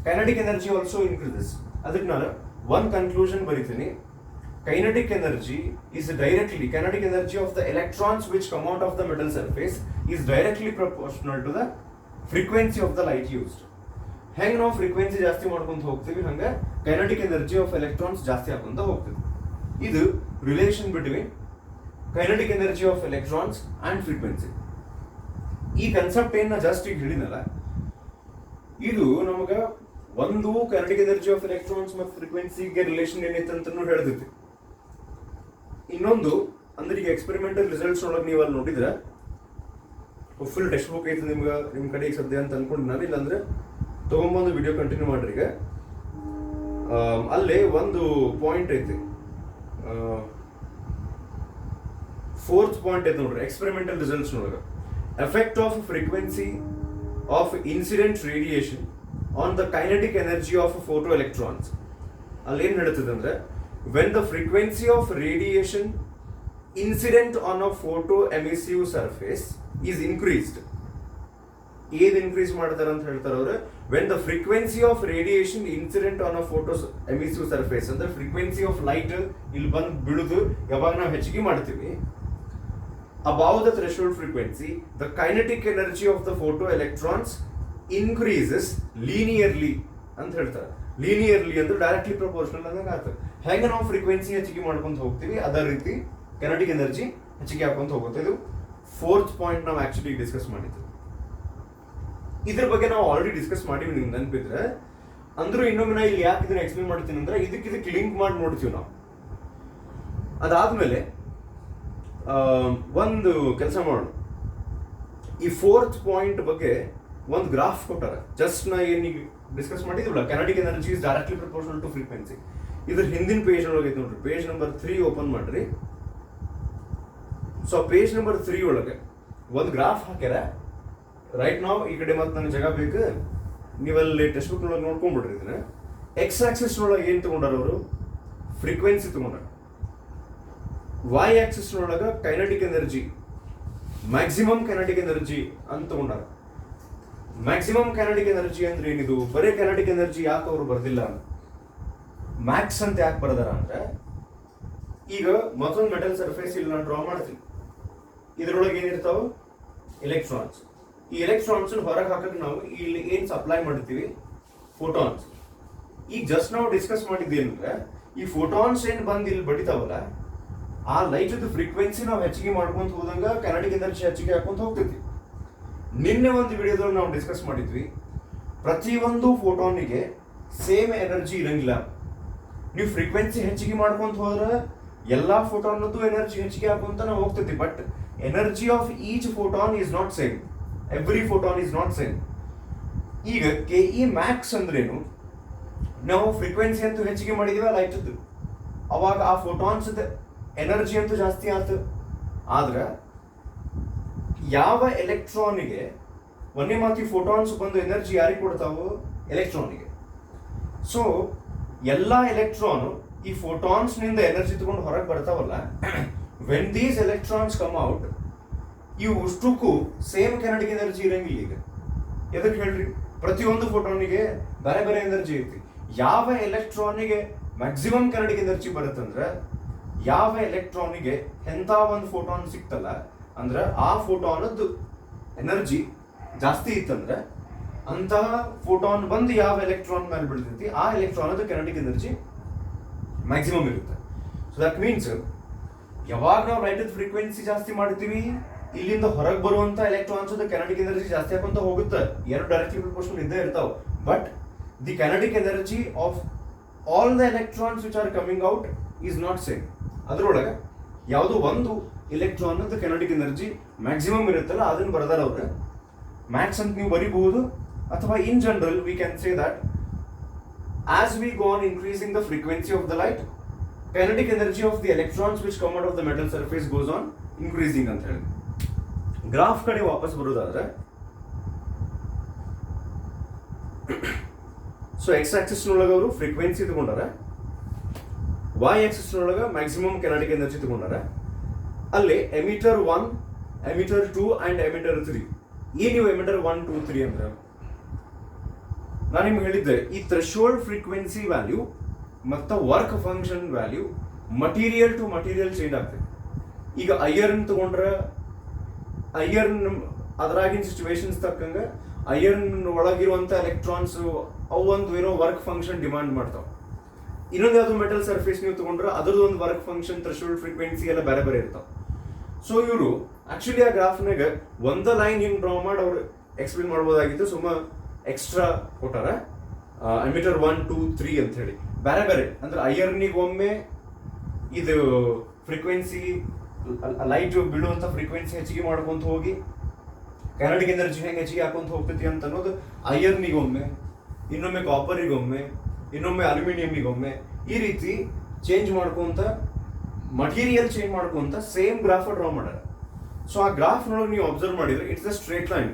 kinetic energy also increases. ಅದಕ್ಕೆ ನಾನು one conclusion ಬರೀತೀನಿ. Kinetic energy of the electrons which come out of the metal surface is directly proportional to the frequency of the light used. ಹೆಂಗೆ ನಾವು frequency ಜಾಸ್ತಿ ಮಾಡ್ಕೊಂತ ಹೋಗ್ತೀವಿ, ಹಂಗೆ kinetic energy of electrons ಜಾಸ್ತಿ ಹಾಕೊಂತ ಹೋಗ್ತೀವಿ. ಇದು relation between kinetic energy of electrons and frequency. ಈ ಕನ್ಸೆಪ್ಟ್ ಏನ ಜಸ್ಟ್ ಈಗ ಹೇಳಿನಲ್ಲ, ಇದು ನಮಗ ಒಂದು ಕೈನೆಟಿಕ್ ಎನರ್ಜಿ ಆಫ್ ಎಲೆಕ್ಟ್ರಾನ್ಸ್ ಮತ್ತು ಫ್ರೀಕ್ವೆನ್ಸಿಗೆ ರಿಲೇಷನ್ ಏನೈತೆ ಅಂತ ಹೇಳ್ತೈತಿ. ಇನ್ನೊಂದು ಅಂದ್ರೆ ಈಗ ಎಕ್ಸ್ಪೆರಿಮೆಂಟಲ್ ರಿಸಲ್ಟ್ಸ್ ಒಳಗೆ ನೀವು ಅಲ್ಲಿ ನೋಡಿದ್ರೆ, ಫುಲ್ ಟೆಕ್ಸ್ಟ್ ಬುಕ್ ಐತೆ ನಿಮ್ಮ ಕಡೆ ಈಗ ಸದ್ಯ ಅಂತ ಅನ್ಕೊಂಡು ನಾನು, ಇಲ್ಲಾಂದ್ರೆ ತಗೊಂಬಂದು ವಿಡಿಯೋ ಕಂಟಿನ್ಯೂ ಮಾಡ್ರಿ. ಈಗ ಅಲ್ಲೇ ಒಂದು ಪಾಯಿಂಟ್ ಐತಿ, 4th ಪಾಯಿಂಟ್ ಐತೆ ನೋಡ್ರಿ, ಎಕ್ಸ್ಪೆರಿಮೆಂಟಲ್ ರಿಸಲ್ಟ್ಸ್ ಒಳಗೆ effect of frequency of incident radiation on the kinetic energy of photo electrons. ಅಲ್ಲಿ ಏನ್ ಹೇಳ್ತದೆ ಅಂದ್ರೆ, when the frequency of radiation incident on a photo emissive surface is increased. ಏನ್ increase ಮಾಡ್ತಾರೆ ಅಂತ ಹೇಳ್ತಾರೆ ಅವ್ರೆ, when the frequency of radiation incident on a photo emissive surface ಅಂದ್ರೆ ಫ್ರೀಕ್ವೆನ್ಸಿ ಆಫ್ ಲೈಟ್ ಇಲ್ಲಿ ಬಂದು ಬಿಡುದು ಯಾವಾಗ ನಾವು ಹೆಚ್ಚಿಗೆ ಮಾಡ್ತೀವಿ, above the threshold frequency, the kinetic energy of the photoelectrons increases linearly ಅಂತ ಹೇಳ್ತಾರೆ. ಲೀನಿಯರ್ಲಿ ಅಂದ್ರೆ ಡೈರೆಕ್ಟ್ಲಿ ಪ್ರಪೋರ್ಷನಲ್ ಅಂದಂಗೆ ಆಗ್ತದೆ. ಹೆಂಗೆ ನಾವು ಫ್ರೀಕ್ವೆನ್ಸಿ ಹೆಚ್ಚಿಗೆ ಮಾಡ್ಕೊಂತ ಹೋಗ್ತೀವಿ, ಅದೇ ರೀತಿ ಕೈನೆಟಿಕ್ ಎನರ್ಜಿ ಹೆಚ್ಚಿಗೆ ಹಾಕೊಂತ ಹೋಗುತ್ತೆ. ಇದು 4th ಪಾಯಿಂಟ್ ನಾವು ಆಕ್ಚುಲಿ ಡಿಸ್ಕಸ್ ಮಾಡಿದ್ವಿ. ಇದ್ರ ಬಗ್ಗೆ ನಾವು ಆಲ್ರೆಡಿ ಡಿಸ್ಕಸ್ ಮಾಡಿವಿ, ನಿಮ್ಗೆ ನೆನಪಿದ್ರೆ. ಅಂದ್ರೂ ಇನ್ನೊಮ್ಮೆ ನಾ ಇಲ್ಲಿ ಯಾಕೆ ಇದನ್ನ ಎಕ್ಸ್ಪ್ಲೇನ್ ಮಾಡ್ತೀನಿ ಅಂದ್ರೆ, ಇದಕ್ಕೆ ಲಿಂಕ್ ಮಾಡಿ ನೋಡ್ತೀವಿ ನಾವು. ಅದಾದ್ಮೇಲೆ ಒಂದು ಕೆಲಸ ಮಾಡೋಣ, ಈ 4th ಪಾಯಿಂಟ್ ಬಗ್ಗೆ ಒಂದು ಗ್ರಾಫ್ ಕೊಟ್ಟಾರ. ಜಸ್ಟ್ ನಾ ಏನೀಗ ಡಿಸ್ಕಸ್ ಮಾಡಿದ್ವಲ್ಲ, kinetic energy is directly proportional to frequency. ಇದ್ರ ಹಿಂದಿನ ಪೇಜ್ ಒಳಗೆ ಐತೆ ನೋಡ್ರಿ, ಪೇಜ್ ನಂಬರ್ 3 ಓಪನ್ ಮಾಡ್ರಿ. ಸೊ ಪೇಜ್ ನಂಬರ್ 3 ಒಳಗೆ ಒಂದು ಗ್ರಾಫ್ ಹಾಕ್ಯಾರ. ರೈಟ್ ನಾವು ಈ ಕಡೆ ಮತ್ತೆ ನನಗೆ ಜಾಗ ಬೇಕು, ನೀವಲ್ಲಿ ಟೆಕ್ಸ್ಟ್ ಬುಕ್ ಒಳಗೆ ನೋಡ್ಕೊಂಡ್ಬಿಡ್ರಿ. ಇದನ್ನ ಎಕ್ಸ್ ಆಕ್ಸಿಸ್ ಒಳಗೆ ಏನು ತಗೊಂಡಾರ ಅವರು? ಫ್ರೀಕ್ವೆನ್ಸಿ ತಗೊಂಡಾರ. ವೈ ಆಕ್ಸಿಸ್ ಒಳಗೆ kinetic energy, maximum kinetic energy ಅಂತ ತಗೊಂಡಾರ. ಮ್ಯಾಕ್ಸಿಮಮ್ ಕೈನೆಟಿಕ್ ಎನರ್ಜಿ ಅಂದ್ರೆ ಏನಿದು? ಬರೀ ಕೈನೆಟಿಕ್ ಎನರ್ಜಿ ಯಾಕೆ ಅವರು ಬರ್ದಿಲ್ಲ, ಮ್ಯಾಕ್ಸ್ ಅಂತ ಯಾಕೆ ಬರ್ದಾರ ಅಂದ್ರೆ, ಈಗ ಮತ್ತೊಂದು ಮೆಟಲ್ ಸರ್ಫೇಸ್ ಇಲ್ಲಿ ನಾನು ಡ್ರಾ ಮಾಡ್ತೀನಿ. ಇದ್ರೊಳಗೆ ಏನಿರ್ತಾವ? ಎಲೆಕ್ಟ್ರಾನ್ಸ್. ಈ ಎಲೆಕ್ಟ್ರಾನ್ಸ್ ಹೊರಗೆ ಹಾಕಕ್ಕೆ ನಾವು ಇಲ್ಲಿ ಏನ್ ಸಪ್ಲೈ ಮಾಡ್ತೀವಿ? ಫೋಟಾನ್ಸ್. ಈಗ ಜಸ್ಟ್ ನಾವು ಡಿಸ್ಕಸ್ ಮಾಡಿದ್ದೇನಂದ್ರೆ, ಈ ಫೋಟಾನ್ಸ್ ಏನ್ ಬಂದು ಇಲ್ಲಿ ಬಡಿತಾವಲ್ಲ, ಆ ಲೈಟ್ ಫ್ರೀಕ್ವೆನ್ಸಿ ನಾವು ಹೆಚ್ಚಿಗೆ ಮಾಡ್ಕೊಂತ ಹೋದಂಗ ಕೈನೆಟಿಕ್ ಎನರ್ಜಿ ಹೆಚ್ಚಿಗೆ ಹಾಕೊಂತ ಹೋಗ್ತೈತಿ. ನಿನ್ನೆ ಒಂದು ವಿಡಿಯೋದಲ್ಲಿ ನಾವು ಡಿಸ್ಕಸ್ ಮಾಡಿದ್ವಿ, ಪ್ರತಿಯೊಂದು ಫೋಟಾನಿಗೆ ಸೇಮ್ ಎನರ್ಜಿ ಇರಂಗಿಲ್ಲ. ನೀವು ಫ್ರೀಕ್ವೆನ್ಸಿ ಹೆಚ್ಚಿಗೆ ಮಾಡ್ಕೊಂತ ಹೋದ್ರೆ ಎಲ್ಲಾ ಫೋಟಾನದ್ದು ಎನರ್ಜಿ ಹೆಚ್ಚಿಗೆ ಹಾಕೊಂತ ನಾವು ಹೋಗ್ತೈತಿ. But energy of each photon is not same. Every photon is not same. ಈಗ KE ಮ್ಯಾಕ್ಸ್ ಅಂದ್ರೇನು? ನಾವು ಫ್ರೀಕ್ವೆನ್ಸಿ ಅಂತೂ ಹೆಚ್ಚಿಗೆ ಮಾಡಿದೀವಿ ಲೈಟದ್ದು, ಅವಾಗ ಆ ಫೋಟಾನ್ಸ್ ಎನರ್ಜಿ ಅಂತೂ ಜಾಸ್ತಿ ಆಯ್ತು. ಆದ್ರೆ ಯಾವ ಎಲೆಕ್ಟ್ರಾನಿಗೆ ಒಂದೇ ಮಾತಿ ಫೋಟಾನ್ಸ್ ಬಂದು ಎನರ್ಜಿ ಯಾರಿಗೆ ಕೊಡ್ತಾವೋ? ಎಲೆಕ್ಟ್ರಾನಿಗೆ. ಸೊ ಎಲ್ಲ ಎಲೆಕ್ಟ್ರಾನ್ ಈ ಫೋಟಾನ್ಸ್ ನಿಂದ ಎನರ್ಜಿ ತಗೊಂಡು ಹೊರಗೆ ಬರ್ತಾವಲ್ಲ, when these electrons come out, ಇವು ಅಷ್ಟಕ್ಕೂ ಸೇಮ್ ಕೈನೆಟಿಕ್ ಎನರ್ಜಿ ಇರಂಗಿಲ್ಲ. ಈಗ ಎದಕ್ಕೆ ಹೇಳ್ರಿ? ಪ್ರತಿಯೊಂದು ಫೋಟಾನಿಗೆ ಬೇರೆ ಬೇರೆ ಎನರ್ಜಿ ಐತಿ. ಯಾವ ಎಲೆಕ್ಟ್ರಾನಿಗೆ ಮ್ಯಾಕ್ಸಿಮಮ್ ಕೈನೆಟಿಕ್ ಎನರ್ಜಿ ಬರುತ್ತಂದ್ರೆ, ಯಾವ ಎಲೆಕ್ಟ್ರಾನಿಗೆ ಎಂಥ ಒಂದು ಫೋಟಾನ್ ಸಿಕ್ತಲ್ಲ ಅಂದ್ರೆ ಆ ಫೋಟಾನದ್ದು ಎನರ್ಜಿ ಜಾಸ್ತಿ ಇತ್ತಂದ್ರೆ ಅಂತಹ ಫೋಟಾನ್ ಬಂದು ಯಾವ ಎಲೆಕ್ಟ್ರಾನ್ ಮೇಲೆ ಬೀಳ್ತೈತಿ ಆ ಎಲೆಕ್ಟ್ರಾನ್ ಅದು ಕೆನೆಟಿಕ್ ಎನರ್ಜಿ ಮ್ಯಾಕ್ಸಿಮಮ್ ಇರುತ್ತೆ. ಸೊ ದಟ್ ಮೀನ್ಸ್ ಯಾವಾಗ ನಾವು ಲೈಟ್ ಫ್ರೀಕ್ವೆನ್ಸಿ ಜಾಸ್ತಿ ಮಾಡ್ತೀವಿ ಇಲ್ಲಿಂದ ಹೊರಗೆ ಬರುವಂತ ಎಲೆಕ್ಟ್ರಾನ್ಸ್ ಅದು ಕೆನೆಟಿಕ್ ಎನರ್ಜಿ ಜಾಸ್ತಿ ಹಾಕೊಂತ ಹೋಗುತ್ತೆ, ಎರಡು ಡೈರೆಕ್ಟ್ಲಿ ಪ್ರಪೋರ್ಷನಲ್ ಇದ್ದೇ ಇರ್ತಾವೆ. But the kinetic energy of all the electrons which are coming out is not same. ಅದರೊಳಗೆ ಯಾವುದೋ ಒಂದು ಎಲೆಕ್ಟ್ರಾನ್ ಅಂತ ಕೆನೆಟಿಕ್ ಎನರ್ಜಿ ಮ್ಯಾಕ್ಸಿಮಮ್ ಇರುತ್ತಲ್ಲ ಅದನ್ನು ಬರ್ದಾರ ಅವ್ರೆ ಮ್ಯಾಕ್ಸ್ ಅಂತ ನೀವು ಬರೀಬಹುದು. ಅಥವಾ in general we can say that as we go on increasing the frequency of the light kinetic energy of the electrons which come out of the metal surface goes on increasing ಅಂತ ಹೇಳಿ. Graph ಕಡೆ ವಾಪಸ್ ಬರೋದಾದ್ರೆ so X Axis ನೊಳಗೆ ಅವರು frequency ತಗೊಂಡಾರೆ, Y Axis ನೊಳಗೆ maximum kinetic energy ತಗೊಂಡಾರೆ. ಅಲ್ಲಿ emitter 1, emitter 2 and emitter 3. ಈ ನೀವು ಎಮಿಟರ್ 1, 2, 3 ಅಂದ್ರೆ ನಾನು ನಿಮ್ಗೆ ಹೇಳಿದ್ದೆ ಈ ಥ್ರೆಶೋಲ್ಡ್ ಫ್ರೀಕ್ವೆನ್ಸಿ ವ್ಯಾಲ್ಯೂ ಮತ್ತು work function value material to material change ಆಗ್ತದೆ. ಈಗ ಐಯರ್ನ್ ತಗೊಂಡ್ರೆ ಐಯರ್ನ್ ಅದರಾಗಿನ ಸಿಚುವೇಶನ್ಸ್ ತಕ್ಕಂಗೆ ಐಯರ್ನ್ ಒಳಗಿರುವಂಥ ಎಲೆಕ್ಟ್ರಾನ್ಸ್ ಅವು ಒಂದು ಏನೋ ವರ್ಕ್ ಫಂಕ್ಷನ್ ಡಿಮಾಂಡ್ ಮಾಡ್ತಾವೆ. ಇನ್ನೊಂದು ಯಾವುದು ಮೆಟಲ್ ಸರ್ಫೇಸ್ ನೀವು ತಗೊಂಡ್ರೆ ಅದ್ರದ್ದು ಒಂದು ವರ್ಕ್ ಫಂಕ್ಷನ್ ಥ್ರೆಶೋಲ್ಡ್ ಫ್ರೀಕ್ವೆನ್ಸಿ ಎಲ್ಲ ಬೇರೆ ಬೇರೆ ಇರ್ತಾವೆ. ಸೊ ಇವರು ಆಕ್ಚುಲಿ ಆ ಗ್ರಾಫ್ನಾಗ ಒಂದ ಲೈನ್ ಹಿಂಗೆ ಡ್ರಾ ಮಾಡಿ ಅವ್ರು ಎಕ್ಸ್ಪ್ಲೇನ್ ಮಾಡ್ಬೋದಾಗಿತ್ತು, ಸುಮ್ಮ ಎಕ್ಸ್ಟ್ರಾ ಕೊಟ್ಟಾರ ಎಮಿಟರ್ 1, 2, 3 ಅಂತ ಹೇಳಿ ಬೇರೆ ಬೇರೆ. ಅಂದ್ರೆ ಐಯರ್ನಿಗೆ ಒಮ್ಮೆ ಇದು ಫ್ರೀಕ್ವೆನ್ಸಿ ಲೈಟ್ ಬೀಳುವಂಥ ಫ್ರೀಕ್ವೆನ್ಸಿ ಹೆಚ್ಚಿಗೆ ಮಾಡ್ಕೊಂತ ಹೋಗಿ ಕೆನೆಟಿಕ್ ಎನರ್ಜಿ ಹೆಂಗೆ ಹೆಚ್ಚಿಗೆ ಹಾಕೊಂತ ಹೋಗ್ತೈತಿ ಅಂತ ಅನ್ನೋದು ಐಯರ್ನಿಗೆ ಒಮ್ಮೆ, ಇನ್ನೊಮ್ಮೆ ಕಾಪರಿಗೊಮ್ಮೆ, ಇನ್ನೊಮ್ಮೆ ಅಲ್ಯೂಮಿನಿಯಮಿಗೊಮ್ಮೆ, ಈ ರೀತಿ ಚೇಂಜ್ ಮಾಡ್ಕೊಂತ ಮಟೀರಿಯಲ್ ಚೇಂಜ್ ಮಾಡ್ಕೊಂತ ಸೇಮ್ ಗ್ರಾಫ್ ಡ್ರಾ ಮಾಡ್ಯಾರ. ಸೊ ಆ ಗ್ರಾಫ್ನೊಳಗೆ ನೀವು ಅಬ್ಸರ್ವ್ ಮಾಡಿದ್ರೆ it's a straight line.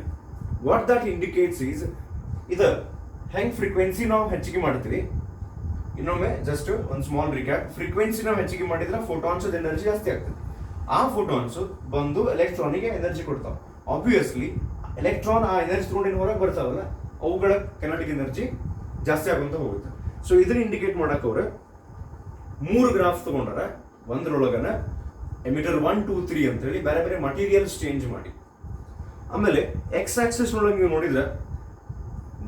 What that indicates is ಇದು ಹೆಂಗೆ ಫ್ರೀಕ್ವೆನ್ಸಿ ನಾವು ಹೆಚ್ಚಿಗೆ ಮಾಡ್ತೀವಿ. ಇನ್ನೊಮ್ಮೆ ಜಸ್ಟ್ ಒಂದು ಸ್ಮಾಲ್ ರಿಕ್ಯಾಪ್, ಫ್ರೀಕ್ವೆನ್ಸಿ ನಾವು ಹೆಚ್ಚಿಗೆ ಮಾಡಿದ್ರೆ ಫೋಟಾನ್ಸ್ ಎನರ್ಜಿ ಜಾಸ್ತಿ ಆಗ್ತದೆ. ಆ ಫೋಟಾನ್ಸ್ ಬಂದು ಎಲೆಕ್ಟ್ರಾನಿಗೆ ಎನರ್ಜಿ ಕೊಡ್ತಾವೆ. ಆಬ್ವಿಯಸ್ಲಿ ಎಲೆಕ್ಟ್ರಾನ್ ಆ ಎನರ್ಜಿ ತಗೊಂಡು ಹೊರಗೆ ಬರ್ತಾವಲ್ಲ ಅವುಗಳ ಕೆನೆಟಿಕ್ ಎನರ್ಜಿ ಜಾಸ್ತಿ ಆಗುವಂತ ಹೋಗುತ್ತೆ. ಸೊ ಇದನ್ನ ಇಂಡಿಕೇಟ್ ಮಾಡಕ್ಕೆ ಅವ್ರೆ 3 ಗ್ರಾಫ್ ತಗೊಂಡಾರ. ಒಂದ್ರೊಳಗನ ಎಮಿಟರ್ 1, 2, 3 ಅಂತ ಹೇಳಿ ಬೇರೆ ಬೇರೆ ಮಟೀರಿಯಲ್ಸ್ ಚೇಂಜ್ ಮಾಡಿ. ಆಮೇಲೆ ಎಕ್ಸ್ ಆಕ್ಸಿಸ್ ಒಳಗೆ ನೀವು ನೋಡಿದ್ರೆ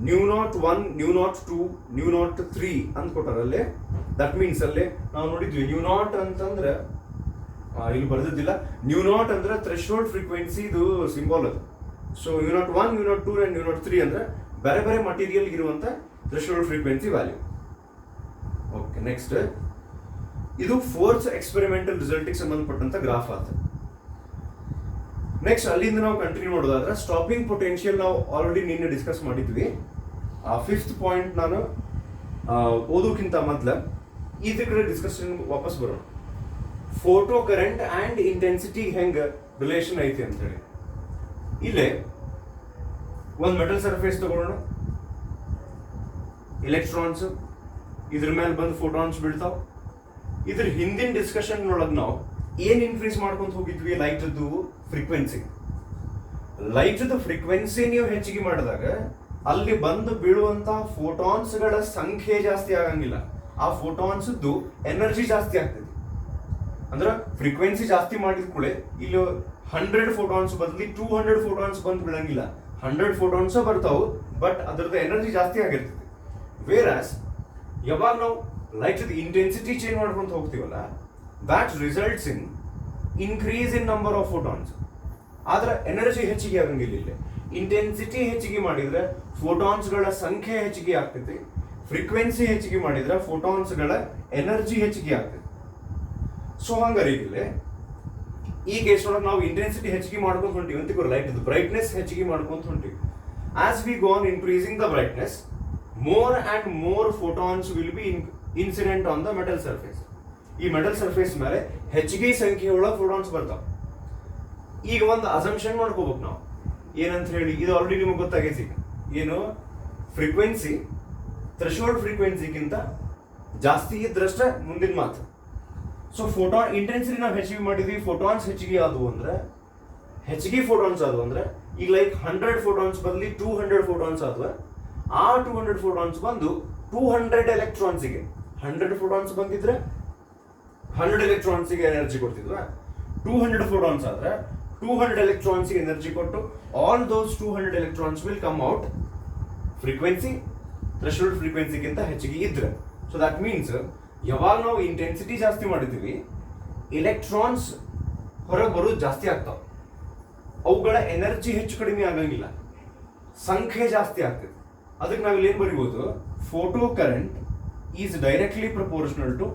μ01, μ02, μ03 ಅಂತ ಕೊಟ್ಟಾರಲ್ಲೇ. ದಟ್ ಮೀನ್ಸ್ ಅಲ್ಲೇ ನಾವು ನೋಡಿದ್ವಿ μ0 ಅಂತಂದ್ರೆ ಇಲ್ಲಿ ಬರ್ದಿದ್ದಿಲ್ಲ. μ0 ಅಂದ್ರೆ ಥ್ರೆಶೋಲ್ಡ್ ಫ್ರೀಕ್ವೆನ್ಸಿ ಇದು ಸಿಂಬಾಲ್ ಅದು. ಸೊ μ01, μ02 ಅಂಡ್ μ03 ಅಂದ್ರೆ ಬೇರೆ ಬೇರೆ ಮಟೀರಿಯಲ್ ಇರುವಂತ threshold frequency value. Okay, next ಇದು 4th ಎಕ್ಸ್ಪೆರಿಮೆಂಟಲ್ ರಿಸಲ್ಟ್ಗೆ ಸಂಬಂಧಪಟ್ಟಂತ ಗ್ರಾಫ್ ಆತ. ನೆಕ್ಸ್ಟ್ ಅಲ್ಲಿಂದ ನಾವು ಕಂಟಿನ್ಯೂ ಮಾಡೋದಾದ್ರೆ ಸ್ಟಾಪಿಂಗ್ ಪೊಟೆನ್ಷಿಯಲ್ ನಾವು ಆಲ್ರೆಡಿ ನಿನ್ನೆ ಡಿಸ್ಕಸ್ ಮಾಡಿದ್ವಿ. 5th ಪಾಯಿಂಟ್ ನಾನು ಓದೋಕ್ಕಿಂತ ಮೊದಲು ಇದ್ರ ಕಡೆ ಡಿಸ್ಕಷನ್ ವಾಪಸ್ ಬರೋಣ. ಫೋಟೋ ಕರೆಂಟ್ ಆ್ಯಂಡ್ ಇಂಟೆನ್ಸಿಟಿ ಹೆಂಗೆ ರಿಲೇಷನ್ ಐತಿ ಅಂತ ಹೇಳಿ. ಇಲ್ಲೇ ಒಂದು ಮೆಟಲ್ ಸರ್ಫೇಸ್ ತಗೊಳ್ಳೋಣ, ಎಲೆಕ್ಟ್ರಾನ್ಸ್ ಇದ್ರ ಮೇಲೆ ಬಂದು ಫೋಟಾನ್ಸ್ ಬೀಳ್ತಾವ. ಇದ್ರ ಹಿಂದಿನ ಡಿಸ್ಕಷನ್ ಒಳಗೆ ನಾವು ಏನ್ ಇನ್ಕ್ರೀಸ್ ಮಾಡ್ಕೊಂತ ಹೋಗಿದ್ವಿ, ಲೈಟ್ದು ಫ್ರೀಕ್ವೆನ್ಸಿ. ಲೈಟ್ದು ಫ್ರೀಕ್ವೆನ್ಸಿ ನೀವು ಹೆಚ್ಚಿಗೆ ಮಾಡಿದಾಗ ಅಲ್ಲಿ ಬಂದು ಬೀಳುವಂತ ಫೋಟಾನ್ಸ್ಗಳ ಸಂಖ್ಯೆ ಜಾಸ್ತಿ ಆಗಂಗಿಲ್ಲ, ಆ ಫೋಟಾನ್ಸ್ದು ಎನರ್ಜಿ ಜಾಸ್ತಿ ಆಗ್ತದೆ. ಅಂದ್ರೆ ಫ್ರೀಕ್ವೆನ್ಸಿ ಜಾಸ್ತಿ ಮಾಡಿದ ಕೂಡ ಇಲ್ಲಿ 100 ಫೋಟಾನ್ಸ್ ಬದಲಿ 200 ಫೋಟಾನ್ಸ್ ಬಂದು ಬೀಳಂಗಿಲ್ಲ, 100 ಫೋಟಾನ್ಸ್ ಬರ್ತಾವು, ಬಟ್ ಅದರದ್ದು ಎನರ್ಜಿ ಜಾಸ್ತಿ ಆಗಿರ್ತದೆ. ವೇರಾಸ್ ಯಾವಾಗ ನಾವು ಲೈಟ್ ಇಂಟೆನ್ಸಿಟಿ ಚೇಂಜ್ ಮಾಡ್ಕೊಂತ ಹೋಗ್ತೀವಲ್ಲ that results in increase in number of photons. ಆದ್ರೆ ಎನರ್ಜಿ ಹೆಚ್ಚಿಗೆ ಆಗಂಗಿಲ್ಲ. ಇಲ್ಲಿ ಇಂಟೆನ್ಸಿಟಿ ಹೆಚ್ಚಿಗೆ ಮಾಡಿದ್ರೆ ಫೋಟಾನ್ಸ್ಗಳ ಸಂಖ್ಯೆ ಹೆಚ್ಚಿಗೆ ಆಗ್ತೈತಿ, ಫ್ರೀಕ್ವೆನ್ಸಿ ಹೆಚ್ಚಿಗೆ ಮಾಡಿದ್ರೆ ಫೋಟಾನ್ಸ್ಗಳ ಎನರ್ಜಿ ಹೆಚ್ಚಿಗೆ ಆಗ್ತೈತಿ. ಸೊ ಹಂಗಾರೆ ಇಲ್ಲಿ ಈ ಕೇಸ್ ಒಳಗೆ ನಾವು ಇಂಟೆನ್ಸಿಟಿ ಹೆಚ್ಚಿಗೆ ಮಾಡ್ಕೊಂತ ಹೊಂಟಿವಿ ಅಂತ ಲೈಟ್ ಬ್ರೈಟ್ನೆಸ್ ಹೆಚ್ಚಿಗೆ ಮಾಡ್ಕೊಂತ ಹೊಂಟಿವಿ. As we go on increasing the brightness, more and more photons will be incident on the metal surface. ಈ ಮೆಟಲ್ ಸರ್ಫೇಸ್ ಮೇಲೆ ಹೆಚ್ಚಿಗೆ ಸಂಖ್ಯೆಯುಳ್ಳ ಫೋಟಾನ್ಸ್ ಬರ್ತಾವೆ. ಈಗ ಒಂದು ಅಸಂಪ್ಷನ್ ಮಾಡ್ಕೋಬೇಕು ನಾವು ಏನಂತ ಹೇಳಿ, ಇದು ಆಲ್ರೆಡಿ ನಿಮಗೆ ಗೊತ್ತಾಗೈತಿ. ಏನು ಫ್ರೀಕ್ವೆನ್ಸಿ ಥ್ರೆಶೋಲ್ಡ್ ಫ್ರೀಕ್ವೆನ್ಸಿಗಿಂತ ಜಾಸ್ತಿ ಇದ್ರಷ್ಟೇ ಮುಂದಿನ ಮಾತು. ಸೊ ಫೋಟಾನ್ ಇಂಟೆನ್ಸಿಟಿ ನಾವು ಹೆಚ್ಚಿಗೆ ಮಾಡಿದ್ವಿ, ಫೋಟಾನ್ಸ್ ಹೆಚ್ಚಿಗೆ ಆದವು ಅಂದ್ರೆ ಈಗ ಲೈಕ್ 100 ಫೋಟಾನ್ಸ್ ಬದಲಿ 200 ಫೋಟಾನ್ಸ್ ಆದ್ವ. ಆ 200 ಫೋಟಾನ್ಸ್ ಬಂದು 200 ಎಲೆಕ್ಟ್ರಾನ್ಸಿಗೆ, 100 ಫೋಟಾನ್ಸ್ ಬಂದಿದ್ರೆ 100 ಎಲೆಕ್ಟ್ರಾನ್ಸಿಗೆ ಎನರ್ಜಿ ಕೊಡ್ತಿದ್ವ. 200 ಫೋಟಾನ್ಸ್ ಆದ್ರೆ 200 ಎಲೆಕ್ಟ್ರಾನ್ಸಿಗೆ ಎನರ್ಜಿ ಕೊಟ್ಟು all those 200 electrons will come out frequency threshold ಫ್ರೀಕ್ವೆನ್ಸಿಗಿಂತ ಹೆಚ್ಚಿಗೆ ಇದ್ರೆ. ಸೊ ದಟ್ ಮೀನ್ಸ್ ಯಾವಾಗ ನಾವು ಇಂಟೆನ್ಸಿಟಿ ಜಾಸ್ತಿ ಮಾಡಿದ್ದೀವಿ ಇಲೆಕ್ಟ್ರಾನ್ಸ್ ಹೊರಗೆ ಬರೋದು ಜಾಸ್ತಿ ಆಗ್ತಾವ, ಅವುಗಳ ಎನರ್ಜಿ ಹೆಚ್ಚು ಕಡಿಮೆ ಆಗಂಗಿಲ್ಲ, ಸಂಖ್ಯೆ ಜಾಸ್ತಿ ಆಗ್ತದೆ. ಅದಕ್ಕೆ ನಾವಿಲ್ಲಿ ಏನು ಬರಿಬೋದು, photo current is directly proportional to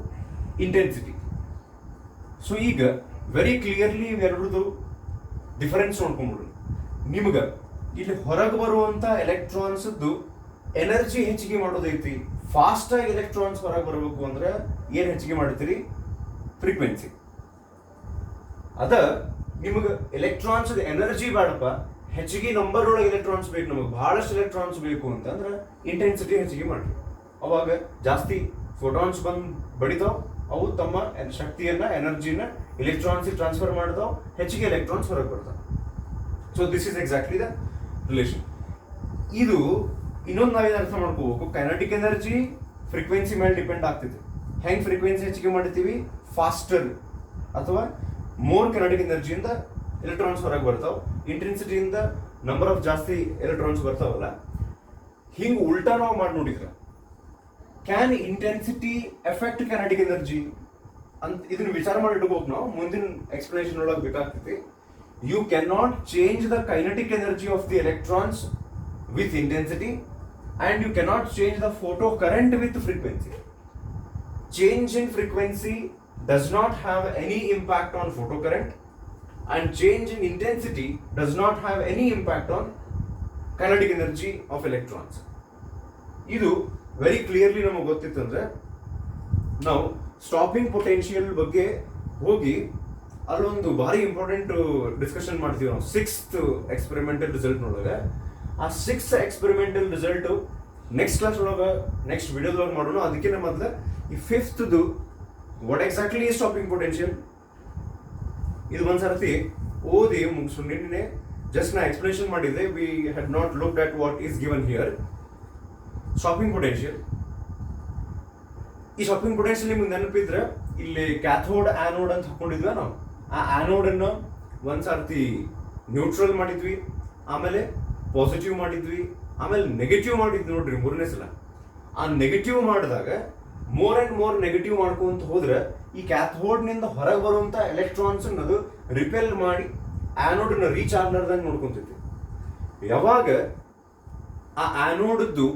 intensity. So ಈಗ ವೆರಿ ಕ್ಲಿಯರ್ಲಿ ಇವೆರಡರದು ಡಿಫರೆನ್ಸ್ ನೋಡ್ಕೊಂಡ್ಬಿಡ್ರಿ. ನಿಮ್ಗೆ ಇಲ್ಲಿ ಹೊರಗೆ ಬರುವಂತ ಎಲೆಕ್ಟ್ರಾನ್ಸ್ದು ಎನರ್ಜಿ ಹೆಚ್ಚಿಗೆ ಮಾಡೋದೈತಿ. ಫಾಸ್ಟ್ ಆಗಿ ಎಲೆಕ್ಟ್ರಾನ್ಸ್ ಹೊರಗೆ ಬರಬೇಕು ಅಂದ್ರೆ ಏನ್ ಹೆಚ್ಚಿಗೆ ಮಾಡ್ತೀರಿ, ಫ್ರೀಕ್ವೆನ್ಸಿ. ಅದ ನಿಮಗೆ ಎಲೆಕ್ಟ್ರಾನ್ಸ್ ಎನರ್ಜಿ ಬೇಡಪ್ಪ, ಹೆಚ್ಚಿಗೆ ನಂಬರ್ ಒಳಗೆ ಎಲೆಕ್ಟ್ರಾನ್ಸ್ ಬೇಕು, ನಮಗೆ ಬಹಳಷ್ಟು ಎಲೆಕ್ಟ್ರಾನ್ಸ್ ಬೇಕು ಅಂತಂದ್ರೆ ಇಂಟೆನ್ಸಿಟಿ ಹೆಚ್ಚಿಗೆ ಮಾಡ್ರಿ. ಅವಾಗ ಜಾಸ್ತಿ ಫೋಟಾನ್ಸ್ ಬಂದು ಬಡಿತಾವ್, ಅವು ತಮ್ಮ ಶಕ್ತಿಯನ್ನ ಎನರ್ಜಿನ ಎಲೆಕ್ಟ್ರಾನ್ಸ್ ಟ್ರಾನ್ಸ್ಫರ್ ಮಾಡ್ತಾವ್, ಹೆಚ್ಚಿಗೆ ಎಲೆಕ್ಟ್ರಾನ್ಸ್ ಹೊರಗೆ ಬರ್ತಾವ. So this is exactly the relation. ಇದು ಇನ್ನೊಂದು ನಾವೇನು ಅರ್ಥ ಮಾಡ್ಕೋಬೇಕು, ಕೈನೆಟಿಕ್ ಎನರ್ಜಿ ಫ್ರೀಕ್ವೆನ್ಸಿ ಮೇಲೆ ಡಿಪೆಂಡ್ ಆಗ್ತೈತಿ. ಹೆಂಗ್ ಫ್ರೀಕ್ವೆನ್ಸಿ ಹೆಚ್ಚಿಗೆ ಮಾಡಿರ್ತೀವಿ, ಫಾಸ್ಟರ್ ಅಥವಾ ಮೋರ್ ಕೈನೆಟಿಕ್ ಎನರ್ಜಿಯಿಂದ ಎಲೆಕ್ಟ್ರಾನ್ಸ್ ಹೊರಗೆ ಬರ್ತಾವ, ಇಂಟೆನ್ಸಿಟಿಯಿಂದ ನಂಬರ್ ಆಫ್ ಜಾಸ್ತಿ ಎಲೆಕ್ಟ್ರಾನ್ಸ್ ಬರ್ತಾವಲ್ಲ. ಹಿಂಗ್ ಉಲ್ಟಾ ನಾವು ಮಾಡಿ ನೋಡಿದ್ರೆ can intensity effect kinetic energy ಅಂತ ಇದನ್ನ ವಿಚಾರ ಮಾಡಿ ಇಟ್ಕೋಬೇಕು ನಾವು. ಮುಂದಿನ ಎಕ್ಸ್ಪ್ಲನೇಷನ್ ಒಳಗೆ ಬೇಕಾಗ್ತೈತಿ. You can not change the kinetic energy of the electrons with intensity and you cannot change the photo current with frequency. Change in frequency does not have any impact on photo current and change in intensity does not have any impact on kinetic energy of electrons. ಇದು very clearly ನಮಗೆ ಗೊತ್ತಿತ್ತಂದ್ರೆ ನಾವು stopping potential ಬಗ್ಗೆ ಹೋಗಿ ಅಲ್ಲೊಂದು ಭಾರಿ important discussion ಮಾಡ್ತೀವಿ ನಾವು 6th experimental result ನೊಳಗೆ. ಆ 6th experimental result next class ಒಳಗೆ ನೆಕ್ಸ್ಟ್ ವಿಡಿಯೋದೊಳಗೆ ಮಾಡೋಣ. ಅದಕ್ಕಿಂತ ಮೊದಲು ಈ 5th ವಾಟ್ ಎಕ್ಸಾಕ್ಟ್ಲಿ ಈ ಸ್ಟಾಪಿಂಗ್ ಪೊಟೆನ್ಷಿಯಲ್ ಇದು ಒಂದ್ಸರ್ತಿ ಓದಿ ಮುಗಿಸು. ನಿನ್ನೆ ಜಸ್ಟ್ ನಾ ಎಕ್ಸ್ಪ್ಲೇಷನ್ ಮಾಡಿದ್ದೆ, we had not looked at what is given here. Stopping potential, ಈ ಸ್ಟಾಪಿಂಗ್ ಪೊಟೆನ್ಷಿಯಲ್ ನಿಮ್ಗೆ ನೆನಪಿದ್ರೆ ಇಲ್ಲಿ ಕ್ಯಾಥೋಡ್ ಆನೋಡ್ ಅಂತ ಹಾಕೊಂಡಿದ್ವಿ ನಾವು. ಆ ಆನೋಡ್ ಅನ್ನು ಒಂದ್ಸರ್ತಿ ನ್ಯೂಟ್ರಲ್ ಮಾಡಿದ್ವಿ, ಆಮೇಲೆ ಪಾಸಿಟಿವ್ ಮಾಡಿದ್ವಿ, ಆಮೇಲೆ ನೆಗೆಟಿವ್ ಮಾಡಿದ್ವಿ ನೋಡ್ರಿ 3ನೇ ಸಲ. ಆ ನೆಗೆಟಿವ್ ಮಾಡಿದಾಗ ಮೋರ್ ಅಂಡ್ ಮೋರ್ ನೆಗೆಟಿವ್ ಮಾಡ್ಕೊಂತ ಹೋದ್ರೆ ಈ ಕ್ಯಾಥೋಡ್ ನಿಂದ ಹೊರಗೆ ಬರುವಂತ ಎಲೆಕ್ಟ್ರಾನ್ಸ್ ಅದು ರಿಪೆಲ್ ಮಾಡಿ ಆನೋಡ್ ನ ರೀಚ್ ಆಗ್ಲಾರ್ದಂಗೆ ನೋಡ್ಕೊಂತೈತಿ. ಯಾವಾಗ ಆ ಆನೋಡ್ದು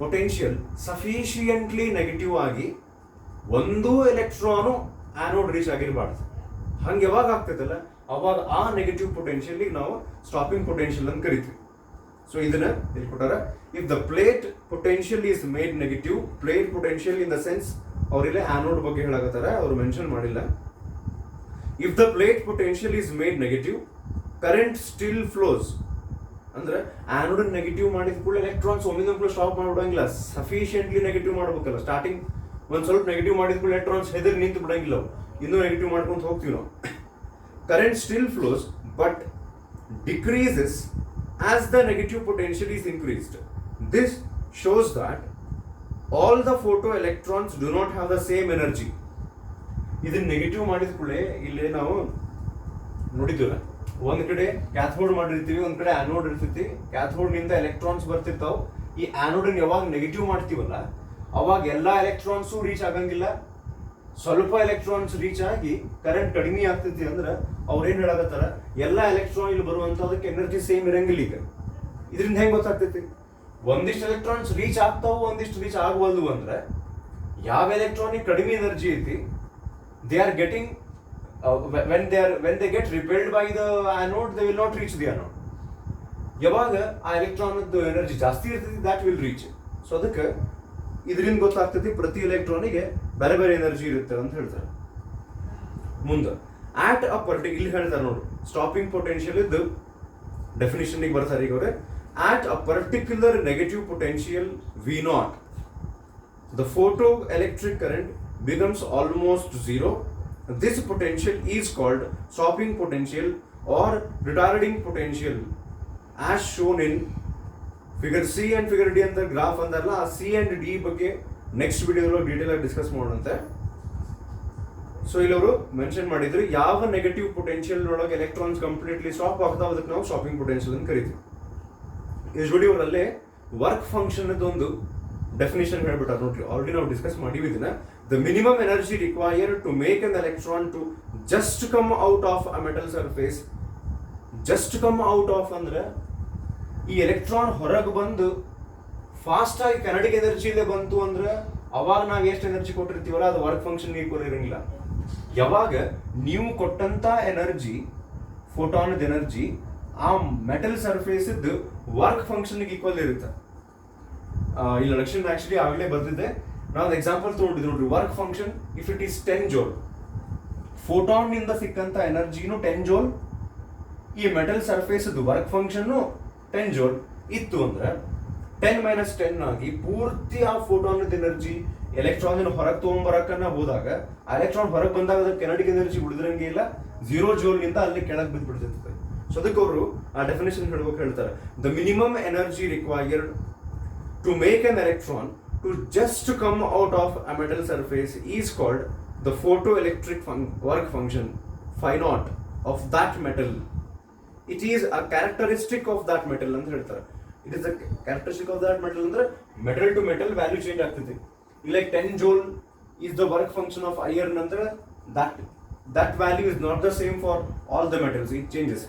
ಪೊಟೆನ್ಷಿಯಲ್ ಸಫಿಶಿಯೆಂಟ್ಲಿ ನೆಗೆಟಿವ್ ಆಗಿ ಒಂದು ಎಲೆಕ್ಟ್ರಾನು ಆನೋಡ್ ರೀಚ್ ಆಗಿರಬಾರ್ದು, ಹಂಗೆ ಯಾವಾಗ ಆಗ್ತೈತಲ್ಲ ಅವಾಗ ಆ ನೆಗೆಟಿವ್ ಪೊಟೆನ್ಷಿಯಲ್ ನಾವು ಸ್ಟಾಪಿಂಗ್ ಪೊಟೆನ್ಷಿಯಲ್ ಅಂತ ಕರಿತೀವಿ. ಸೊ ಇದನ್ನ ಇಲ್ಲಿ ಕೊಟ್ಟಾರ, if the plate potential is made negative, plate potential in the sense ಅವರಿಲ್ಲ ಆನೋಡ್ ಬಗ್ಗೆ ಹೇಳಕತ್ತಾರ, ಅವ್ರು ಮೆನ್ಷನ್ ಮಾಡಿಲ್ಲ. If the plate potential is made negative, current still flows. ಅಂದ್ರೆ ಆನೋಡ್ ನೆಗೆಟಿವ್ ಮಾಡಿದ ಕೂಡ ಎಲೆಕ್ಟ್ರಾನ್ಸ್ ಒಮ್ಮಿಂದ ಸ್ಟಾಪ್ ಮಾಡ್ಬಿಡಂಗಿಲ್ಲ, ಸಫಿಶಿಯೆಂಟ್ಲಿ ನೆಗೆಟಿವ್ ಮಾಡ್ಬೇಕಲ್ಲ. ಸ್ಟಾರ್ಟಿಂಗ್ ಒಂದ್ ಸ್ವಲ್ಪ ನೆಗೆಟಿವ್ ಮಾಡಿದ ಕೂಡ ಎಲೆಕ್ಟ್ರಾನ್ಸ್ ಹೆದರಿ ನಿಂತು ಬಿಡಂಗಿಲ್ಲ, ಇನ್ನೂ ನೆಗೆಟಿವ್ ಮಾಡ್ಕೊಂತ ಹೋಗ್ತೀವಿ ನಾವು. Current still flows but decreases as the negative potential is increased. This shows that all the photoelectrons do not have the same energy. ಇದನ್ನ ನೆಗೆಟಿವ್ ಮಾಡಿದ ಕೂಡಲೇ ಇಲ್ಲಿ ನಾವು ನೋಡಿದ್ವಲ್ಲ, ಒಂದ್ ಕಡೆ ಕ್ಯಾಥೋಡ್ ಮಾಡಿರ್ತೀವಿ, ಒಂದ್ ಕಡೆ ಆನೋಡ್ ಇರ್ತೈತಿ. ಕ್ಯಾಥೋಡ್ ನಿಂದ ಎಲೆಕ್ಟ್ರಾನ್ಸ್ ಬರ್ತಿರ್ತಾವ. ಈ ಆನೋಡ್ ಯಾವಾಗ ನೆಗೆಟಿವ್ ಮಾಡ್ತೀವಲ್ಲ ಅವಾಗ ಎಲ್ಲಾ ಎಲೆಕ್ಟ್ರಾನ್ಸು ರೀಚ್ ಆಗಂಗಿಲ್ಲ, ಸ್ವಲ್ಪ ಎಲೆಕ್ಟ್ರಾನ್ಸ್ ರೀಚ್ ಆಗಿ ಕರೆಂಟ್ ಕಡಿಮೆ ಆಗ್ತೈತಿ. ಅಂದ್ರೆ ಅವ್ರೇನ್ ಹೇಳಕತ್ತಾರ, ಎಲ್ಲಾ ಎಲೆಕ್ಟ್ರಾನ್ ಇಲ್ಲಿ ಬರುವಂತದಕ್ಕೆ ಎನರ್ಜಿ ಸೇಮ್ ಇರಂಗಿಲ್ಲ. ಈಗ ಇದರಿಂದ ಹೆಂಗ್ ಗೊತ್ತಾಗ್ತೈತಿ, ಒಂದಿಷ್ಟು ಎಲೆಕ್ಟ್ರಾನ್ಸ್ ರೀಚ್ ಆಗ್ತಾವು, ಒಂದಿಷ್ಟು ರೀಚ್ ಆಗವಲ್ದು. ಅಂದ್ರೆ ಯಾವ ಎಲೆಕ್ಟ್ರಾನಿಕ್ ಕಡಿಮೆ ಎನರ್ಜಿ ಐತಿ, they are getting when they get repelled by the anode, they will not reach the anode. ಯಾವಾಗ ಆ ಎಲೆಕ್ಟ್ರಾನ್ ಎನರ್ಜಿ ಜಾಸ್ತಿ ಇರ್ತೈತಿ, that will reach. ಸೊ ಅದಕ್ಕೆ ಇದರಿಂದ ಗೊತ್ತಾಗ್ತೈತಿ ಪ್ರತಿ ಎಲೆಕ್ಟ್ರಾನಿಗೆ ಬೇರೆ ಬೇರೆ ಎನರ್ಜಿ ಇರುತ್ತೆ ಅಂತ ಹೇಳ್ತಾರೆ. ಮುಂದೆ ಆಟ್ ಅ ಪರ್ಟಿಕ್ಯುಲರ್, ಇಲ್ಲಿ ಹೇಳ್ತಾರೆ ನೋಡಿ, ಸ್ಟಾಪಿಂಗ್ ಪೊಟೆನ್ಷಿಯಲ್ ಇದ್ದು ಡೆಫಿನಿಷನ್ ಬರ್ತಾರೆ ಈಗ ಅವ್ರೆ. At a particular negative potential V0, the photoelectric current becomes almost zero. This potential is called stopping potential or retarding potential, as shown in figure C and figure D ಅಂತ graph ಅಂತಾರಲ್ಲ. ಆ C and D ಬಗ್ಗೆ next ವಿಡಿಯೋದಲ್ಲಿ detail ಆಗಿ discuss ಮಾಡೋಣಂತೆ. So ಇಲ್ಲಿ ಅವರು mention ಮಾಡಿದ್ರು, ಯಾವ ನೆಗೆಟಿವ್ ಪೊಟೆನ್ಷಿಯಲ್ ಒಳಗೆ ಎಲೆಕ್ಟ್ರಾನ್ಸ್ ಕಂಪ್ಲೀಟ್ಲಿ ಸ್ಟಾಪ್ ಆಗ್ತಾವ ಅದಕ್ಕೆ ನಾವು ಸ್ಟಾಪಿಂಗ್ ಪೊಟೆನ್ಷಿಯಲ್ ಅಂತ ಕರಿತೀವಿ. ಯೂಶುವಲಿ ಅವರಲ್ಲೇ ವರ್ಕ್ ಫಂಕ್ಷನ್ ಒಂದು ಡೆಫಿನೇಷನ್ ಹೇಳ್ಬಿಟ್ಟಾರೆ ನೋಡ್ರಿ, ಆಲ್ರೆಡಿ ನಾವು ಡಿಸ್ಕಸ್ ಮಾಡಿವಿ ಇದನ್ನ. The minimum energy required to make an electron to just come out of a metal surface. Just come out of ಅಂದ್ರೆ ಈ ಎಲೆಕ್ಟ್ರಾನ್ ಹೊರಗೆ ಬಂದು ಫಾಸ್ಟ್ ಆಗಿ ಕೈನೆಟಿಕ್ ಎನರ್ಜಿಲೇ ಬಂತು ಅಂದ್ರೆ ಅವಾಗ ನಾವು ಎಷ್ಟು ಎನರ್ಜಿ ಕೊಟ್ಟಿರ್ತೀವಲ್ಲ ಅದು ವರ್ಕ್ ಫಂಕ್ಷನ್ ಈಕ್ವಲ್ ಇರಂಗಿಲ್ಲ. ಯಾವಾಗ ನೀವು ಕೊಟ್ಟಂತ ಎನರ್ಜಿ, ಫೋಟಾನ್ ಎನರ್ಜಿ ಆ metal surface work function equal ಇರುತ್ತೆ. ಇಲ್ಲ ಲಕ್ಷಣ ಆಕ್ಚುಲಿ ಆಗಲೇ ಬರ್ತಿದ್ದೆ, ನಾವು ಎಕ್ಸಾಂಪಲ್ ತಗೊಂಡಿದ್ದು ನೋಡ್ರಿ. Work function if it is 10 joule, photon ನಿಂದ ಸಿಕ್ಕಂತ ಎನರ್ಜಿನು 10 ಜೋಲ್, ಈ metal surface work function 10 joule ಇತ್ತು ಅಂದ್ರೆ 10 - 10 ಆಗಿ ಪೂರ್ತಿ ಆ ಫೋಟಾನ್ ಎನರ್ಜಿ ಎಲೆಕ್ಟ್ರಾನ್ ಹೊರಗೆ ತಗೊಂಡ್ಬರಕನ್ನ ಹೋದಾಗ ಆ ಎಲೆಕ್ಟ್ರಾನ್ ಹೊರಗೆ ಬಂದಾಗ ಅದಕ್ಕೆ ಕೆನೆಟಿಕ್ ಎನರ್ಜಿ ಉಳಿದ್ರಂಗೆ ಇಲ್ಲ, 0 ಜೋಲ್ ನಿಂದ ಅಲ್ಲಿ ಕೆಳಗೆ ಬಿದ್ದು ಬಿಡ್ತಿರ್ತದೆ. ಸೊ ಅದಕ್ಕೆ ಅವರು ಆ ಡೆಫಿನೇಷನ್ ಹೇಳ್ತಾರೆ, the minimum energy required to make an electron to just come out of a metal surface is called the photo electric work function φ0 of that metal. It is a characteristic of that metal ಅಂತ ಹೇಳ್ತಾರೆ. It is a characteristic of that metal ಅಂದ್ರೆ metal to metal value change ಆಗ್ತೈತಿ. Like 10 joule is the work function of iron ಅಂದ್ರೆ that value is not the same for all the metals, it changes.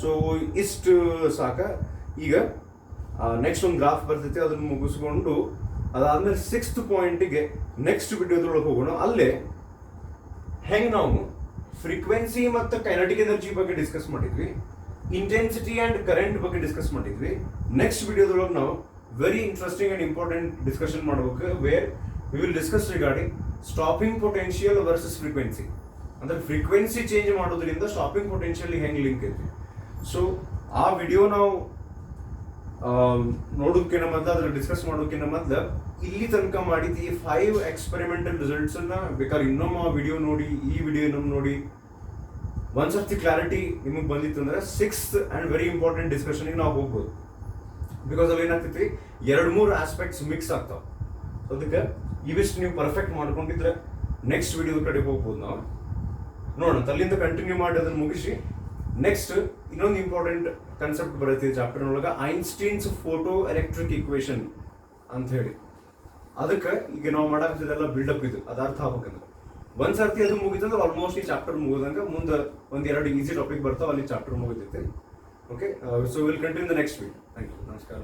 So ಇಷ್ಟು ಸಾಕ. ಈಗ next ಒಂದು graph ಬರ್ತೈತಿ, ಅದನ್ನು ಮುಗಿಸ್ಕೊಂಡು ಅದಾದ್ಮೇಲೆ 6th ಪಾಯಿಂಟಿಗೆ ನೆಕ್ಸ್ಟ್ ವಿಡಿಯೋದೊಳಗೆ ಹೋಗೋಣ. ಅಲ್ಲೇ ಹೆಂಗೆ ನಾವು ಫ್ರೀಕ್ವೆನ್ಸಿ ಮತ್ತು ಕೈನೆಟಿಕ್ ಎನರ್ಜಿ ಬಗ್ಗೆ ಡಿಸ್ಕಸ್ ಮಾಡಿದ್ವಿ, ಇಂಟೆನ್ಸಿಟಿ ಆ್ಯಂಡ್ ಕರೆಂಟ್ ಬಗ್ಗೆ ಡಿಸ್ಕಸ್ ಮಾಡಿದ್ವಿ. ನೆಕ್ಸ್ಟ್ ವಿಡಿಯೋದೊಳಗೆ ನಾವು very interesting and important discussion ಮಾಡ್ಬೇಕು, where we will discuss regarding stopping potential versus frequency. ಅಂದ್ರೆ ಫ್ರೀಕ್ವೆನ್ಸಿ ಚೇಂಜ್ ಮಾಡೋದ್ರಿಂದ ಸ್ಟಾಪಿಂಗ್ ಪೊಟೆನ್ಷಿಯಲ್ ಹೆಂಗೆ ಲಿಂಕ್ ಐತಿ. ಸೊ ಆ ವಿಡಿಯೋ ನಾವು ನೋಡೋದಕ್ಕಿಂತ ಮೊದಲು, ಅದ್ರ ಡಿಸ್ಕಸ್ ಮಾಡೋದಕ್ಕಿಂತ ಮೊದಲು ಇಲ್ಲಿ ತನಕ ಮಾಡಿದ ಈ 5 ಎಕ್ಸ್ಪೆರಿಮೆಂಟಲ್ ರಿಸಲ್ಟ್ಸ್ ಅನ್ನ ಬೇಕಾದ್ರೆ ಇನ್ನೊಮ್ಮೆ ಆ ವಿಡಿಯೋ ನೋಡಿ, ಈ ವಿಡಿಯೋ ಇನ್ನೊಮ್ಮೆ ನೋಡಿ, ಒಂದ್ಸರ್ತಿ ಕ್ಲಾರಿಟಿ ನಿಮಗೆ ಬಂದಿತ್ತು ಅಂದ್ರೆ 6th ಆ್ಯಂಡ್ ವೆರಿ ಇಂಪಾರ್ಟೆಂಟ್ ಡಿಸ್ಕಷನ್ಗೆ ನಾವು ಹೋಗ್ಬೋದು. ಬಿಕಾಸ್ ಅಲ್ಲಿ ಏನಾಗ್ತೈತಿ, 2-3 ಆಸ್ಪೆಕ್ಟ್ಸ್ ಮಿಕ್ಸ್ ಆಗ್ತಾವ. ಅದಕ್ಕೆ ಇವಿಷ್ಟು ನೀವು ಪರ್ಫೆಕ್ಟ್ ಮಾಡ್ಕೊಂಡಿದ್ರೆ ನೆಕ್ಸ್ಟ್ ವಿಡಿಯೋದ ಕಡೆ ಹೋಗ್ಬೋದು. ನಾವು ನೋಡೋಣ, ಅಲ್ಲಿಂದ ಕಂಟಿನ್ಯೂ ಮಾಡಿ ಅದನ್ನು ಮುಗಿಸಿ ನೆಕ್ಸ್ಟ್ ಇನ್ನೊಂದು ಇಂಪಾರ್ಟೆಂಟ್ ಕನ್ಸೆಪ್ಟ್ ಬರುತ್ತೆ ಚಾಪ್ಟರ್ ಒಳಗೆ, ಐನ್ಸ್ಟೀನ್ಸ್ ಫೋಟೋ ಎಲೆಕ್ಟ್ರಿಕ್ ಇಕ್ವೇಶನ್ ಅಂತ ಹೇಳಿ. ಅದಕ್ಕೆ ಈಗ ನಾವು ಮಾಡಾಕ್ತಿದ್ದೆಲ್ಲ ಬಿಲ್ಡಪ್ ಇದು ಅದು ಅರ್ಥ ಆಗ್ಬೇಕಂದ್ರೆ ಒಂದ್ಸರ್ತಿ ಅದು ಮುಗಿತಂದ್ರೆ ಆಲ್ಮೋಸ್ಟ್ ಈ ಚಾಪ್ಟರ್ ಮುಗಿದಂಗೆ ಮುಂದೆ 1-2 ಈಸಿ ಟಾಪಿಕ್ ಬರ್ತಾವ, ಅಲ್ಲಿ ಚಾಪ್ಟರ್ ಮುಗಿತೈತೆ. Okay, so will continue the next week. Thank you, ನಮಸ್ಕಾರ.